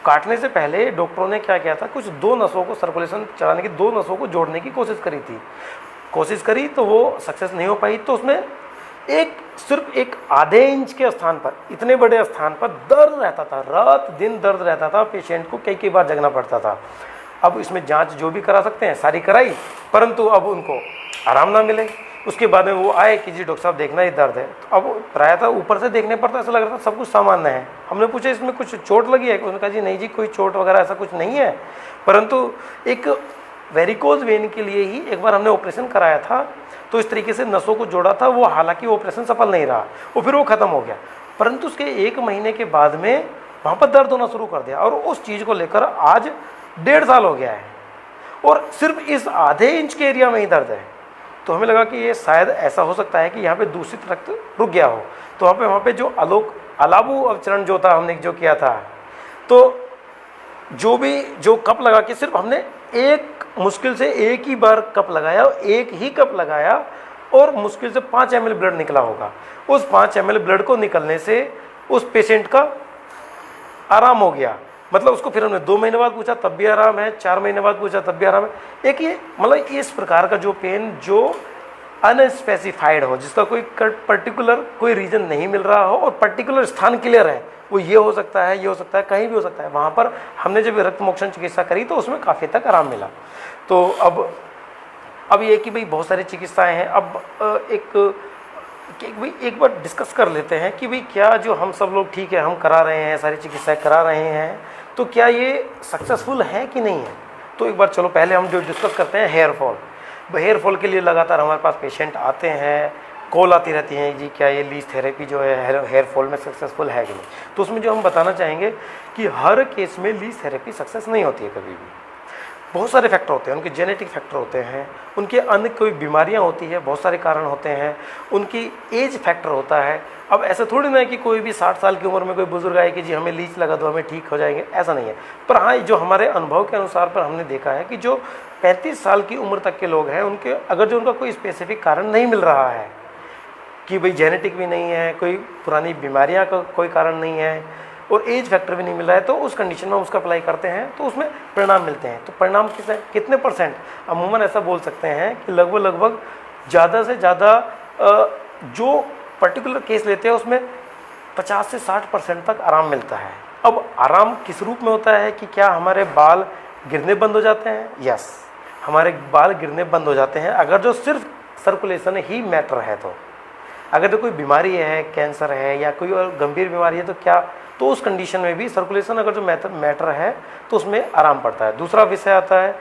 काटने से पहले डॉक्टरों ने क्या किया था, कुछ 2 नसों को सर्कुलेशन चलाने की, 2 नसों को जोड़ने की कोशिश करी तो वो सक्सेस नहीं हो पाई। तो उसमें सिर्फ एक आधे इंच के स्थान पर, इतने बड़े स्थान पर दर्द रहता था, रात दिन दर्द रहता था। पेशेंट को कई बार जगना पड़ता था। अब इसमें जांच जो भी करा सकते हैं सारी कराई, परंतु अब उनको आराम ना मिले। उसके बाद में वो आए कि जी डॉक्टर साहब देखना ही दर्द है। तो अब प्रायतः ऊपर से देखने पर तो ऐसा लग रहा था सब कुछ सामान्य है। हमने पूछा इसमें कुछ चोट लगी है? उन्होंने कहा जी नहीं जी, कोई चोट वगैरह ऐसा कुछ नहीं है, परंतु एक वेरिकोज वेन के लिए ही एक बार हमने ऑपरेशन कराया था। तो इस तरीके से नसों को जोड़ा था वो, हालांकि ऑपरेशन सफल नहीं रहा और फिर वो ख़त्म हो गया। परंतु उसके 1 महीने के बाद में वहाँ पर दर्द होना शुरू कर दिया, और उस चीज़ को लेकर आज 1.5 साल हो गया है, और सिर्फ इस आधे इंच के एरिया में ही दर्द है। तो हमें लगा कि ये शायद ऐसा हो सकता है कि यहाँ पे दूषित रक्त रुक गया हो। तो वहाँ पे जो अलाबू अवचरण जो था, हमने जो किया था, तो जो कप लगा के सिर्फ हमने मुश्किल से एक ही बार कप लगाया, एक ही कप लगाया, और मुश्किल से 5 ml ब्लड निकला होगा। उस 5 ml ब्लड को निकलने से उस पेशेंट का आराम हो गया। मतलब उसको फिर हमने 2 महीने बाद पूछा तब भी आराम है, 4 महीने बाद पूछा तब भी आराम है। एक ये मतलब इस प्रकार का जो पेन जो अनस्पेसिफाइड हो, जिसका कोई पर्टिकुलर कोई रीजन नहीं मिल रहा हो और पर्टिकुलर स्थान क्लियर है, वो ये हो सकता है, ये हो सकता है, कहीं भी हो सकता है, वहाँ पर हमने जब रक्त मोक्षण चिकित्सा करी तो उसमें काफ़ी तक आराम मिला। तो अब ये कि भाई बहुत सारी चिकित्साएँ हैं। अब एक बार डिस्कस कर लेते हैं कि भाई क्या जो हम सब लोग ठीक है, हम करा रहे हैं, सारी चिकित्साएं करा रहे हैं, तो क्या ये सक्सेसफुल है कि नहीं है? तो एक बार चलो पहले हम जो डिस्कस करते हैं हेयर फॉल के लिए लगातार हमारे पास पेशेंट आते हैं, कॉल आती रहती हैं जी क्या ये लीच थेरेपी जो है हेयर फॉल में सक्सेसफुल है कि नहीं। तो उसमें जो हम बताना चाहेंगे कि हर केस में लीच थेरेपी सक्सेस नहीं होती है कभी भी। बहुत सारे फैक्टर होते हैं, उनके जेनेटिक फैक्टर होते हैं, उनके अन्य कोई बीमारियां होती है, बहुत सारे कारण होते हैं, उनकी एज फैक्टर होता है। अब ऐसा थोड़ी ना है कि कोई भी 60 साल की उम्र में कोई बुजुर्ग आए कि जी हमें लीच लगा दो, हमें ठीक हो जाएंगे, ऐसा नहीं है। पर हाँ, जो हमारे अनुभव के अनुसार पर हमने देखा है कि जो 35 साल की उम्र तक के लोग हैं, उनके अगर जो उनका कोई स्पेसिफिक कारण नहीं मिल रहा है कि भाई जेनेटिक भी नहीं है, कोई पुरानी बीमारियाँ का कोई कारण नहीं है और एज फैक्टर भी नहीं मिल रहा है, तो उस कंडीशन में हम उसका अप्लाई करते हैं तो उसमें परिणाम मिलते हैं। तो परिणाम कितने परसेंट, अमूमन ऐसा बोल सकते हैं कि लगभग ज़्यादा से ज़्यादा जो पर्टिकुलर केस लेते हैं उसमें 50 से 60% तक आराम मिलता है। अब आराम किस रूप में होता है कि क्या हमारे बाल गिरने बंद हो जाते हैं? यस, हमारे बाल गिरने बंद हो जाते हैं अगर जो सिर्फ सर्कुलेशन ही मैटर है। तो अगर तो कोई बीमारी है, कैंसर है या कोई और गंभीर बीमारी है, तो क्या, तो उस कंडीशन में भी सर्कुलेशन अगर जो मैटर है तो उसमें आराम पड़ता है। दूसरा विषय आता है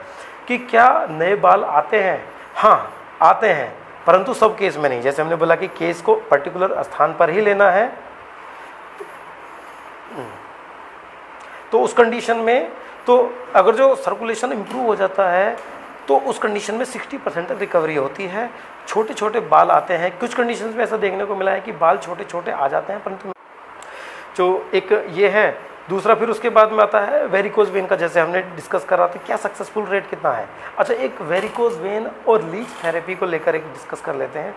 कि क्या नए बाल आते हैं? हाँ आते हैं, परंतु सब केस में नहीं। जैसे हमने बोला कि केस को पर्टिकुलर स्थान पर ही लेना है, तो उस कंडीशन में तो अगर जो सर्कुलेशन इम्प्रूव हो जाता है तो उस कंडीशन में 60% तक रिकवरी होती है। छोटे छोटे बाल आते हैं, कुछ कंडीशंस में ऐसा देखने को मिला है कि बाल छोटे छोटे आ जाते हैं, परंतु जो एक ये है दूसरा फिर उसके बाद में आता है वेरिकोज वेन का, जैसे हमने डिस्कस करा था क्या सक्सेसफुल रेट कितना है। अच्छा, एक वेरिकोज वेन और लीच थेरेपी को लेकर एक डिस्कस कर लेते हैं।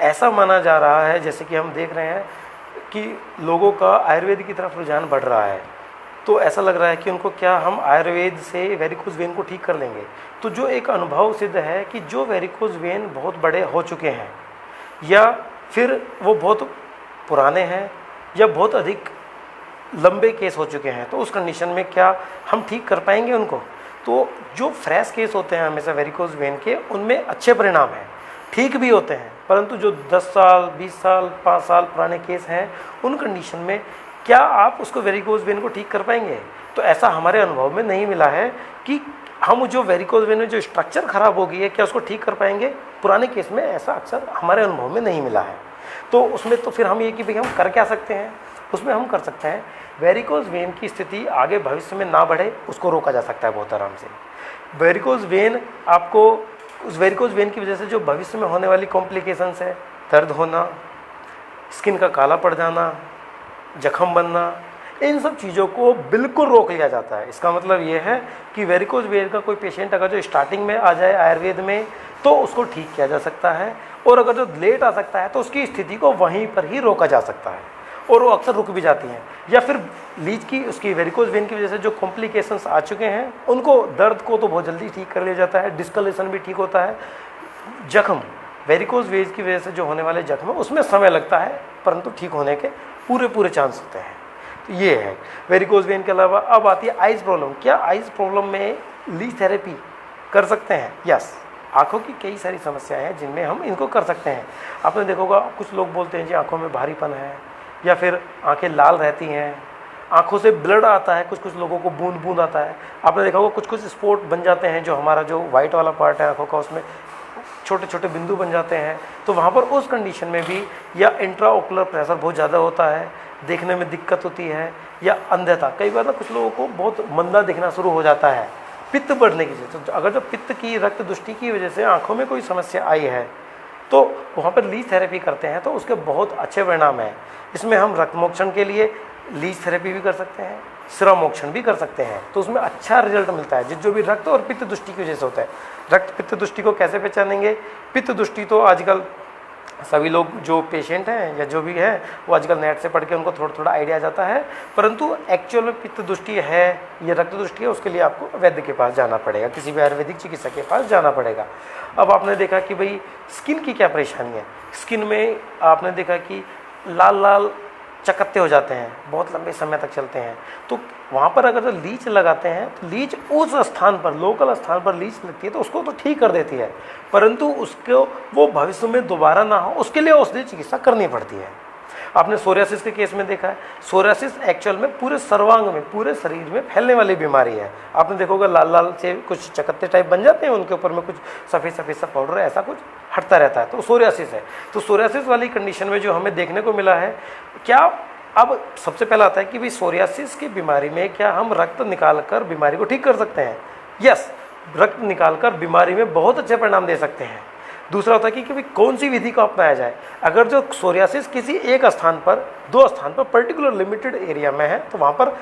ऐसा माना जा रहा है, जैसे कि हम देख रहे हैं कि लोगों का आयुर्वेद की तरफ रुझान बढ़ रहा है, तो ऐसा लग रहा है कि उनको क्या हम आयुर्वेद से वेरिकोज वेन को ठीक कर लेंगे। तो जो एक अनुभव सिद्ध है कि जो वेरिकोज वेन बहुत बड़े हो चुके हैं या फिर वो बहुत पुराने हैं या बहुत अधिक लंबे केस हो चुके हैं, तो उस कंडीशन में क्या हम ठीक कर पाएंगे उनको। तो जो फ्रेश केस होते हैं हमेशा वेरिकोज वेन के, उनमें अच्छे परिणाम हैं, ठीक भी होते हैं, परंतु जो 10 साल 20 साल 5 साल पुराने केस हैं, उन कंडीशन में क्या आप उसको वेरिकोज वेन को ठीक कर पाएंगे। तो ऐसा हमारे अनुभव में नहीं मिला है कि हम जो वेरिकोज वेन में जो स्ट्रक्चर खराब हो गई है, क्या उसको ठीक कर पाएंगे। पुराने केस में ऐसा अक्सर हमारे अनुभव में नहीं मिला है। तो उसमें तो फिर हम ये कि भाई हम कर क्या सकते हैं, उसमें हम कर सकते हैं वेरिकोज वेन की स्थिति आगे भविष्य में ना बढ़े, उसको रोका जा सकता है बहुत आराम से। वेरिकोज वेन आपको, उस वेरिकोज वेन की वजह से जो भविष्य में होने वाली कॉम्प्लिकेशंस है, दर्द होना, स्किन का काला पड़ जाना, जख्म बनना, इन सब चीज़ों को बिल्कुल रोक लिया जाता है। इसका मतलब ये है कि वेरिकोज वेन का कोई पेशेंट अगर जो स्टार्टिंग में आ जाए आयुर्वेद में, तो उसको ठीक किया जा सकता है, और अगर जो लेट आ सकता है तो उसकी स्थिति को वहीं पर ही रोका जा सकता है, और वो अक्सर रुक भी जाती हैं। या फिर लीच की, उसकी वेरिकोज वेन की वजह से जो कॉम्प्लिकेशंस आ चुके हैं, उनको, दर्द को तो बहुत जल्दी ठीक कर लिया जाता है, डिस्कलेशन भी ठीक होता है। जख्म, वेरिकोज वेन की वजह से जो होने वाले जख्म, उसमें समय लगता है, परंतु ठीक होने के पूरे चांस होते हैं। तो ये है वेरिकोज वेन के अलावा। अब आती है आइज प्रॉब्लम। क्या आइज प्रॉब्लम में लीच थेरेपी कर सकते हैं? यस, आँखों की कई सारी समस्याएं हैं जिनमें हम इनको कर सकते हैं। आपने देखा होगा कुछ लोग बोलते हैं जी आँखों में भारीपन है, या फिर आंखें लाल रहती हैं, आंखों से ब्लड आता है, कुछ लोगों को बूंद बूंद आता है। आपने देखा होगा कुछ स्पॉट बन जाते हैं, जो हमारा जो वाइट वाला पार्ट है आंखों का, उसमें छोटे छोटे बिंदु बन जाते हैं। तो वहाँ पर उस कंडीशन में भी, या इंट्राओकुलर प्रेशर बहुत ज़्यादा होता है, देखने में दिक्कत होती है, या अंधता, कई बार ना कुछ लोगों को बहुत मंदा दिखना शुरू हो जाता है पित्त बढ़ने की वजह से। तो अगर जो पित्त की, रक्त दुष्टि की वजह से आँखों में कोई समस्या आई है, तो वहाँ पर लीच थेरेपी करते हैं तो उसके बहुत अच्छे परिणाम हैं। इसमें हम रक्त मोक्षण के लिए लीच थेरेपी भी कर सकते हैं, सिरा मोक्षण भी कर सकते हैं, तो उसमें अच्छा रिजल्ट मिलता है, जो भी रक्त और पित्त दुष्टि की वजह से होता है। रक्त पित्त दुष्टि को कैसे पहचानेंगे? पित्त दुष्टि तो आजकल सभी लोग जो पेशेंट हैं या जो भी है, वो आजकल नेट से पढ़ के उनको थोड़ा आइडिया आ जाता है, परंतु एक्चुअल में पित्त दुष्टि है या रक्त दुष्टि है, उसके लिए आपको वैद्य के पास जाना पड़ेगा, किसी भी आयुर्वेदिक चिकित्सक के पास जाना पड़ेगा। अब आपने देखा कि भाई स्किन की क्या परेशानी है। स्किन में आपने देखा कि लाल लाल चकत्ते हो जाते हैं, बहुत लंबे समय तक चलते हैं, तो वहाँ पर अगर जो लीच लगाते हैं, तो लीच उस स्थान पर, लोकल स्थान पर लीच लगती है, तो उसको तो ठीक कर देती है, परंतु उसको वो भविष्य में दोबारा ना हो, उसके लिए औषधि चिकित्सा करनी पड़ती है। आपने सोरियासिस के केस में देखा है, सोरियासिस एक्चुअल में पूरे सर्वांग में, पूरे शरीर में फैलने वाली बीमारी है। आपने देखा होगा लाल लाल से कुछ चकत्ते टाइप बन जाते हैं, उनके ऊपर में कुछ सफ़ेद सफ़ेद सा पाउडर है, ऐसा कुछ हटता रहता है, तो सोरियासिस है। तो सोरियासिस वाली कंडीशन में जो हमें देखने को मिला है, क्या अब सबसे पहला आता है कि भाई सोरियासिस की बीमारी में क्या हम रक्त निकाल कर बीमारी को ठीक कर सकते हैं? यस, रक्त निकाल कर बीमारी में बहुत अच्छे परिणाम दे सकते हैं। दूसरा होता है कि भाई कौन सी विधि को अपनाया जाए। अगर जो सोरियासिस किसी एक स्थान पर, दो स्थान पर, पर्टिकुलर लिमिटेड एरिया में है, तो वहाँ पर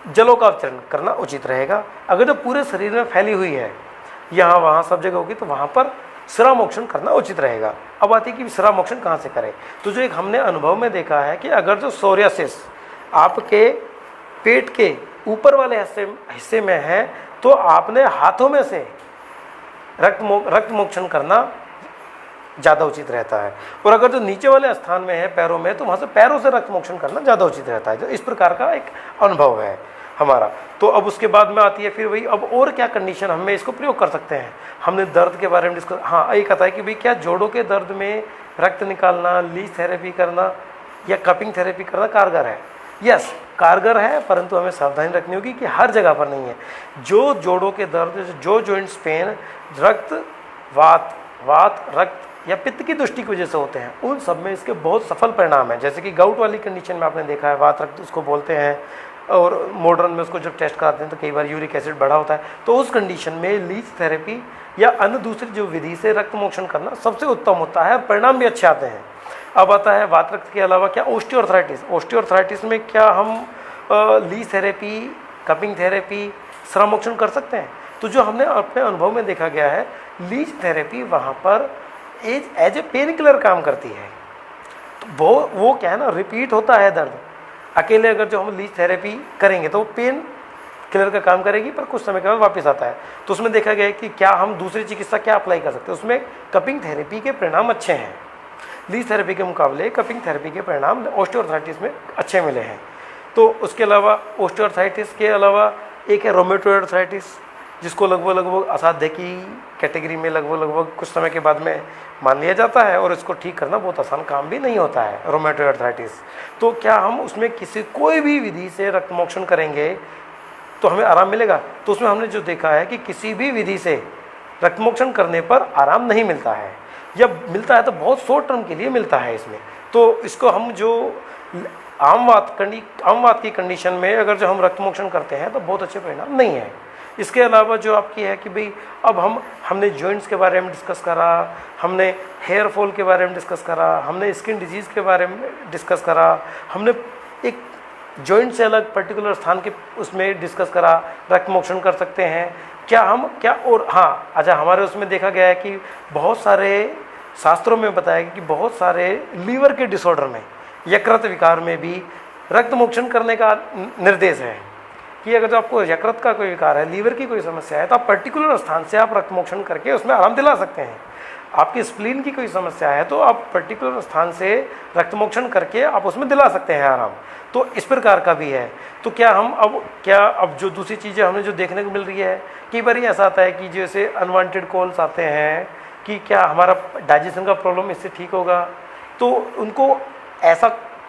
जलों का उपचारण करना उचित रहेगा। अगर जो पूरे शरीर में फैली हुई है, यहाँ वहाँ सब जगह होगी, तो वहाँ पर सिरा मोक्षण करना उचित रहेगा। अब आती है कि सिरा मोक्षण कहाँ से करें। तो जो एक हमने अनुभव में देखा है कि अगर जो सोरियासिस आपके पेट के ऊपर वाले हिस्से में है, तो आपने हाथों में से रक्त मोक्षण करना ज़्यादा उचित रहता है, और अगर जो नीचे वाले स्थान में है, पैरों में, तो वहाँ से पैरों से रक्त मोक्षण करना ज़्यादा उचित रहता है। तो इस प्रकार का एक अनुभव है हमारा। तो अब उसके बाद में आती है फिर वही, अब और क्या कंडीशन हमें इसको प्रयोग कर सकते हैं। हमने दर्द के बारे में डिस्कस, हाँ, एक आता है कि भाई क्या जोड़ों के दर्द में रक्त निकालना, लीच थेरेपी करना या कपिंग थेरेपी करना कारगर है? यस, कारगर है, परंतु हमें सावधानी रखनी होगी कि हर जगह पर नहीं है। जो जोड़ों के दर्द, जो जॉइंट्स पेन रक्त, वात, रक्त या पित्त की दुष्टि की वजह से होते हैं, उन सब में इसके बहुत सफल परिणाम हैं। जैसे कि गाउट वाली कंडीशन में आपने देखा है, वात रक्त उसको बोलते हैं, और मॉडर्न में उसको जब टेस्ट कराते हैं तो कई बार यूरिक एसिड बढ़ा होता है, तो उस कंडीशन में लीच थेरेपी या अन्य दूसरी जो विधि से रक्त मोक्षण करना सबसे उत्तम होता है, और परिणाम भी अच्छे आते हैं। अब आता है वात रक्त के अलावा क्या ओस्टियोआर्थराइटिस। ओस्टियोआर्थराइटिस में क्या हम लीच थेरेपी, कपिंग थेरेपी, श्रमोक्षण कर सकते हैं। तो जो हमने अपने अनुभव में देखा गया है, लीच थेरेपी वहाँ पर एज ए पेन किलर काम करती है। तो वो क्या है ना, रिपीट होता है दर्द। अकेले अगर जो हम लीच थेरेपी करेंगे तो वो पेन किलर का काम करेगी, पर कुछ समय के बाद वापस आता है। तो उसमें देखा गया है कि क्या हम दूसरी चिकित्सा क्या अप्लाई कर सकते हैं। उसमें कपिंग थेरेपी के परिणाम अच्छे हैं। लीच थेरेपी के मुकाबले कपिंग थेरेपी के परिणाम ऑस्टियोआर्थराइटिस में अच्छे मिले हैं। तो उसके अलावा ऑस्टियोआर्थराइटिस के अलावा एक है रोमेटॉइड आर्थराइटिस, जिसको लगभग असाध्य की कैटेगरी में लगभग कुछ समय के बाद में मान लिया जाता है, और इसको ठीक करना बहुत आसान काम भी नहीं होता है, रोमेटॉइड आर्थराइटिस। तो क्या हम उसमें कोई भी विधि से रक्तमोक्षण करेंगे तो हमें आराम मिलेगा? तो उसमें हमने जो देखा है कि किसी भी विधि से रक्तमोक्षण करने पर आराम नहीं मिलता है, या मिलता है तो बहुत शॉर्ट टर्म के लिए मिलता है इसमें। तो इसको हम जो आम बात की कंडीशन में अगर जो हम रक्तमोक्षण करते हैं तो बहुत अच्छे परिणाम नहीं है। इसके अलावा जो आपकी है कि भाई अब हमने जॉइंट्स के बारे में डिस्कस करा, हमने हेयर फॉल के बारे में डिस्कस करा, हमने स्किन डिजीज़ के बारे में डिस्कस करा, हमने एक जॉइंट से अलग पर्टिकुलर स्थान के उसमें डिस्कस करा, रक्तमोक्षण कर सकते हैं क्या और हाँ, अच्छा, हमारे उसमें देखा गया है कि बहुत सारे शास्त्रों में बताया गया कि बहुत सारे लीवर के डिसऑर्डर में, यकृत विकार में भी रक्तमोक्षण करने का निर्देश है कि अगर जो आपको यकृत का कोई विकार है, लीवर की कोई समस्या है, तो आप पर्टिकुलर स्थान से आप रक्तमोक्षण करके उसमें आराम दिला सकते हैं। आपकी स्प्लीन की कोई समस्या है तो आप पर्टिकुलर स्थान से रक्तमोक्षण करके आप उसमें दिला सकते हैं आराम। तो इस प्रकार का भी है। तो क्या अब जो दूसरी चीज़ें हमें जो देखने को मिल रही है, कई बार ऐसा आता है कि जैसे अनवांटेड कॉल्स आते हैं कि क्या हमारा डाइजेशन का प्रॉब्लम इससे ठीक होगा, तो उनको ऐसा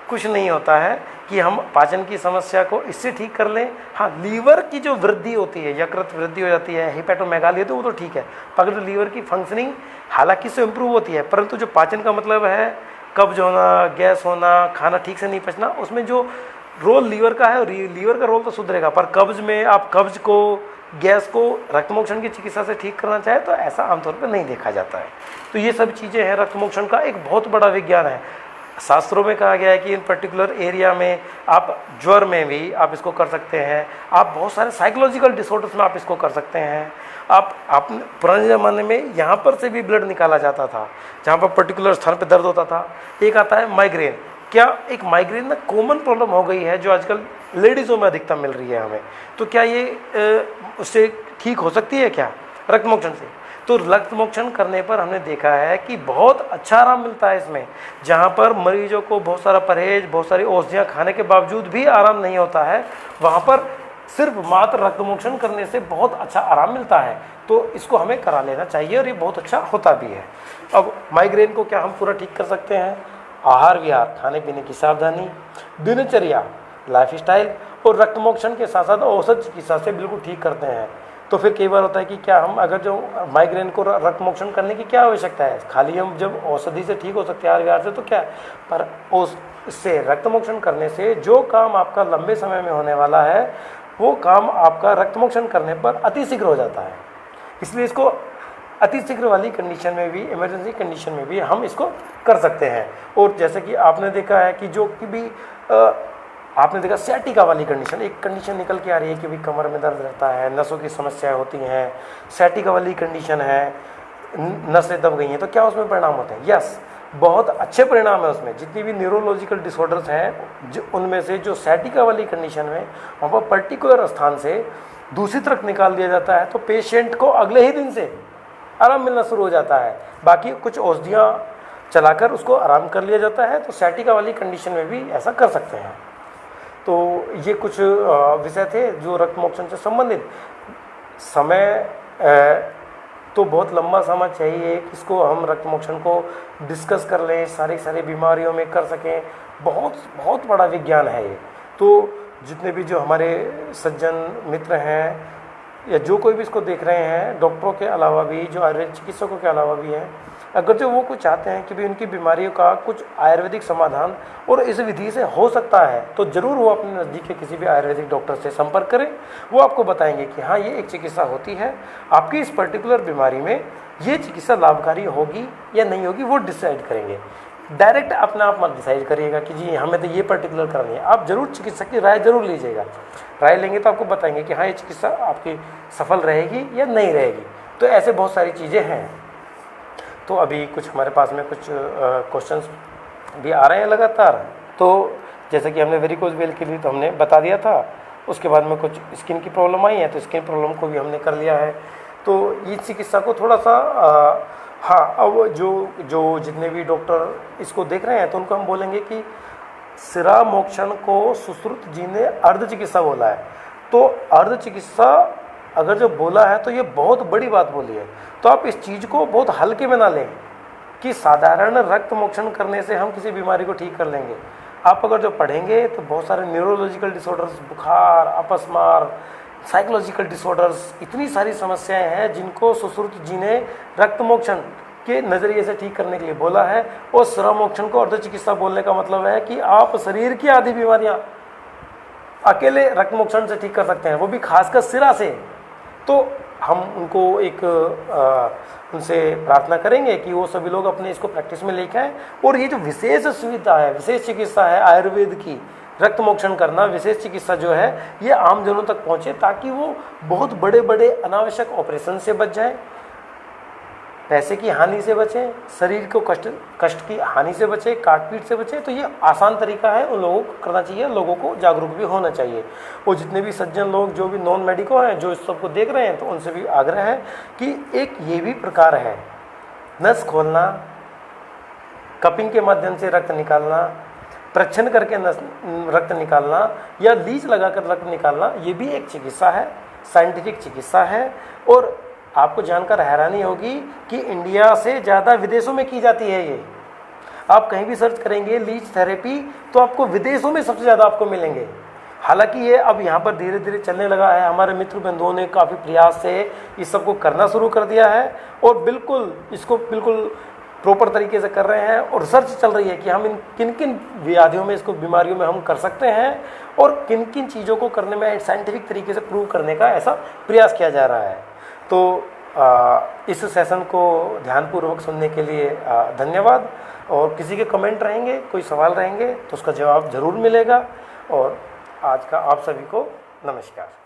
कुछ नहीं होता है कि हम पाचन की समस्या को इससे ठीक कर लें। हाँ, लीवर की जो वृद्धि होती है, यकृत वृद्धि हो जाती है, हिपैटोमेगाली, तो वो तो ठीक है, पर अगर लीवर की फंक्शनिंग हालांकि इससे इम्प्रूव होती है, परंतु जो पाचन का मतलब है कब्ज होना, गैस होना, खाना ठीक से नहीं पचना, उसमें जो रोल लीवर का है, लीवर का रोल तो सुधरेगा, पर कब्ज में आप कब्ज को, गैस को रक्तमोक्षण की चिकित्सा से ठीक करना चाहे तो ऐसा आमतौर पर नहीं देखा जाता है। तो ये सब चीज़ें हैं, रक्तमोक्षण का एक बहुत बड़ा विज्ञान है। शास्त्रों में कहा गया है कि इन पर्टिकुलर एरिया में आप ज्वर में भी आप इसको कर सकते हैं, आप बहुत सारे साइकोलॉजिकल डिसऑर्डर्स में आप इसको कर सकते हैं। आप पुराने ज़माने में यहाँ पर से भी ब्लड निकाला जाता था, जहाँ पर पर्टिकुलर स्थान पर दर्द होता था। एक आता है माइग्रेन। क्या एक माइग्रेन ना कॉमन प्रॉब्लम हो गई है जो आजकल लेडीज़ों में अधिकतम मिल रही है हमें, तो क्या ये उससे ठीक हो सकती है क्या रक्तमोक्षण से? तो रक्तमोक्षण करने पर हमने देखा है कि बहुत अच्छा आराम मिलता है इसमें। जहाँ पर मरीजों को बहुत सारा परहेज, बहुत सारी औषधियाँ खाने के बावजूद भी आराम नहीं होता है, वहाँ पर सिर्फ मात्र रक्तमोक्षण करने से बहुत अच्छा आराम मिलता है। तो इसको हमें करा लेना चाहिए और ये बहुत अच्छा होता भी है। अब माइग्रेन को क्या हम पूरा ठीक कर सकते हैं? आहार विहार, खाने पीने की सावधानी, दिनचर्या, लाइफस्टाइल और रक्तमोक्षण के साथ साथ औषध चिकित्सा से बिल्कुल ठीक करते हैं। तो फिर कई बार होता है कि क्या हम अगर जो माइग्रेन को रक्तमोक्षण करने की क्या आवश्यकता है, खाली हम जब औषधि से ठीक हो सकते हैं आहार विहार से, तो क्या, पर उससे रक्तमोक्षण करने से जो काम आपका लंबे समय में होने वाला है वो काम आपका रक्तमोक्षण करने पर अतिशीघ्र हो जाता है। इसलिए इसको अतिशीघ्र वाली कंडीशन में भी, इमरजेंसी कंडीशन में भी हम इसको कर सकते हैं। और जैसे कि आपने देखा है कि जो कि भी आपने देखा सैटिका वाली कंडीशन, एक कंडीशन निकल के आ रही है कि भाई कमर में दर्द रहता है, नसों की समस्याएं होती हैं, सैटिका वाली कंडीशन है, नसें दब गई हैं, तो क्या उसमें परिणाम होते हैं? यस, बहुत अच्छे परिणाम है उसमें। जितनी भी न्यूरोलॉजिकल डिसऑर्डर्स हैं उनमें से जो सैटिका वाली कंडीशन में वहाँ पर पर्टिकुलर स्थान से दूषित रक्त निकाल दिया जाता है तो पेशेंट को अगले ही दिन से आराम मिलना शुरू हो जाता है। बाकी कुछ औषधियाँ चलाकर उसको आराम कर लिया जाता है। तो सैटिका वाली कंडीशन में भी ऐसा कर सकते हैं। तो ये कुछ विषय थे जो रक्तमोक्षण से संबंधित। समय तो बहुत लंबा समय चाहिए कि इसको हम रक्तमोक्षण को डिस्कस कर लें, सारी बीमारियों में कर सकें। बहुत बड़ा विज्ञान है ये। तो जितने भी जो हमारे सज्जन मित्र हैं या जो कोई भी इसको देख रहे हैं, डॉक्टरों के अलावा भी, जो आयुर्वेद चिकित्सकों के अलावा भी हैं, अगर जो वो कुछ चाहते हैं कि भी उनकी बीमारियों का कुछ आयुर्वेदिक समाधान और इस विधि से हो सकता है, तो ज़रूर वो अपने नज़दीक के किसी भी आयुर्वेदिक डॉक्टर से संपर्क करें। वो आपको बताएंगे कि हाँ, ये एक चिकित्सा होती है, आपकी इस पर्टिकुलर बीमारी में ये चिकित्सा लाभकारी होगी या नहीं होगी, वो डिसाइड करेंगे। डायरेक्ट अपना आप मत डिसाइड करिएगा कि जी हमें तो ये पर्टिकुलर करनी है। आप जरूर चिकित्सक की राय जरूर लीजिएगा। राय लेंगे तो आपको बताएंगे कि हाँ ये चिकित्सा आपकी सफल रहेगी या नहीं रहेगी। तो ऐसे बहुत सारी चीज़ें हैं। तो अभी कुछ हमारे पास में कुछ क्वेश्चंस भी आ रहे हैं लगातार। तो जैसे कि हमने वेरिकोज वेल के लिए तो हमने बता दिया था, उसके बाद में कुछ स्किन की प्रॉब्लम आई है तो स्किन प्रॉब्लम को भी हमने कर लिया है। तो ये चिकित्सा को थोड़ा सा हाँ, अब जो जितने भी डॉक्टर इसको देख रहे हैं तो उनको हम बोलेंगे कि सिरा मोक्षण को सुश्रुत जी ने अर्ध चिकित्सा बोला है। तो अर्ध चिकित्सा अगर जो बोला है तो ये बहुत बड़ी बात बोली है। तो आप इस चीज़ को बहुत हल्के में ना लें कि साधारण रक्त मोक्षण करने से हम किसी बीमारी को ठीक कर लेंगे। आप अगर जो पढ़ेंगे तो बहुत सारे न्यूरोलॉजिकल डिसऑर्डर्स, बुखार, अपस्मार, साइकोलॉजिकल डिसऑर्डर्स, इतनी सारी समस्याएं हैं जिनको सुश्रुत जी ने रक्त मोक्षण के नज़रिए से ठीक करने के लिए बोला है। और सिरा मोक्षण को अर्ध चिकित्सा बोलने का मतलब है कि आप शरीर की आधी बीमारियां अकेले रक्त मोक्षण से ठीक कर सकते हैं, वो भी खासकर सिरा से। तो हम उनको एक उनसे प्रार्थना करेंगे कि वो सभी लोग अपने इसको प्रैक्टिस में लेके आएँ। और ये जो विशेष सुविधा है, विशेष चिकित्सा है आयुर्वेद की, रक्त मोक्षण करना, विशेष चिकित्सा जो है ये आम जनों तक पहुँचे ताकि वो बहुत बड़े बड़े अनावश्यक ऑपरेशन से बच जाएं, पैसे की हानि से बचें, शरीर को कष्ट की हानि से बचें, काटपीट से बचें। तो ये आसान तरीका है, उन लोगों को करना चाहिए, लोगों को जागरूक भी होना चाहिए। और जितने भी सज्जन लोग जो भी नॉन मेडिको हैं जो इस सबको देख रहे हैं तो उनसे भी आग्रह है कि एक ये भी प्रकार है, नस खोलना, कपिंग के माध्यम से रक्त निकालना, प्रच्छन करके रक्त निकालना या लीच लगाकर रक्त निकालना, ये भी एक चिकित्सा है, साइंटिफिक चिकित्सा है। और आपको जानकर हैरानी होगी कि इंडिया से ज़्यादा विदेशों में की जाती है ये। आप कहीं भी सर्च करेंगे लीच थेरेपी तो आपको विदेशों में सबसे ज़्यादा आपको मिलेंगे। हालांकि ये अब यहाँ पर धीरे धीरे चलने लगा है। हमारे मित्र बंधुओं ने काफ़ी प्रयास से इस सबको करना शुरू कर दिया है और बिल्कुल इसको बिल्कुल प्रॉपर तरीके से कर रहे हैं। और रिसर्च चल रही है कि हम इन किन किन व्याधियों में, इसको बीमारियों में हम कर सकते हैं और किन किन चीज़ों को करने में साइंटिफिक तरीके से प्रूव करने का ऐसा प्रयास किया जा रहा है। तो इस सेशन को ध्यानपूर्वक सुनने के लिए धन्यवाद। और किसी के कमेंट रहेंगे, कोई सवाल रहेंगे तो उसका जवाब ज़रूर मिलेगा। और आज का आप सभी को नमस्कार।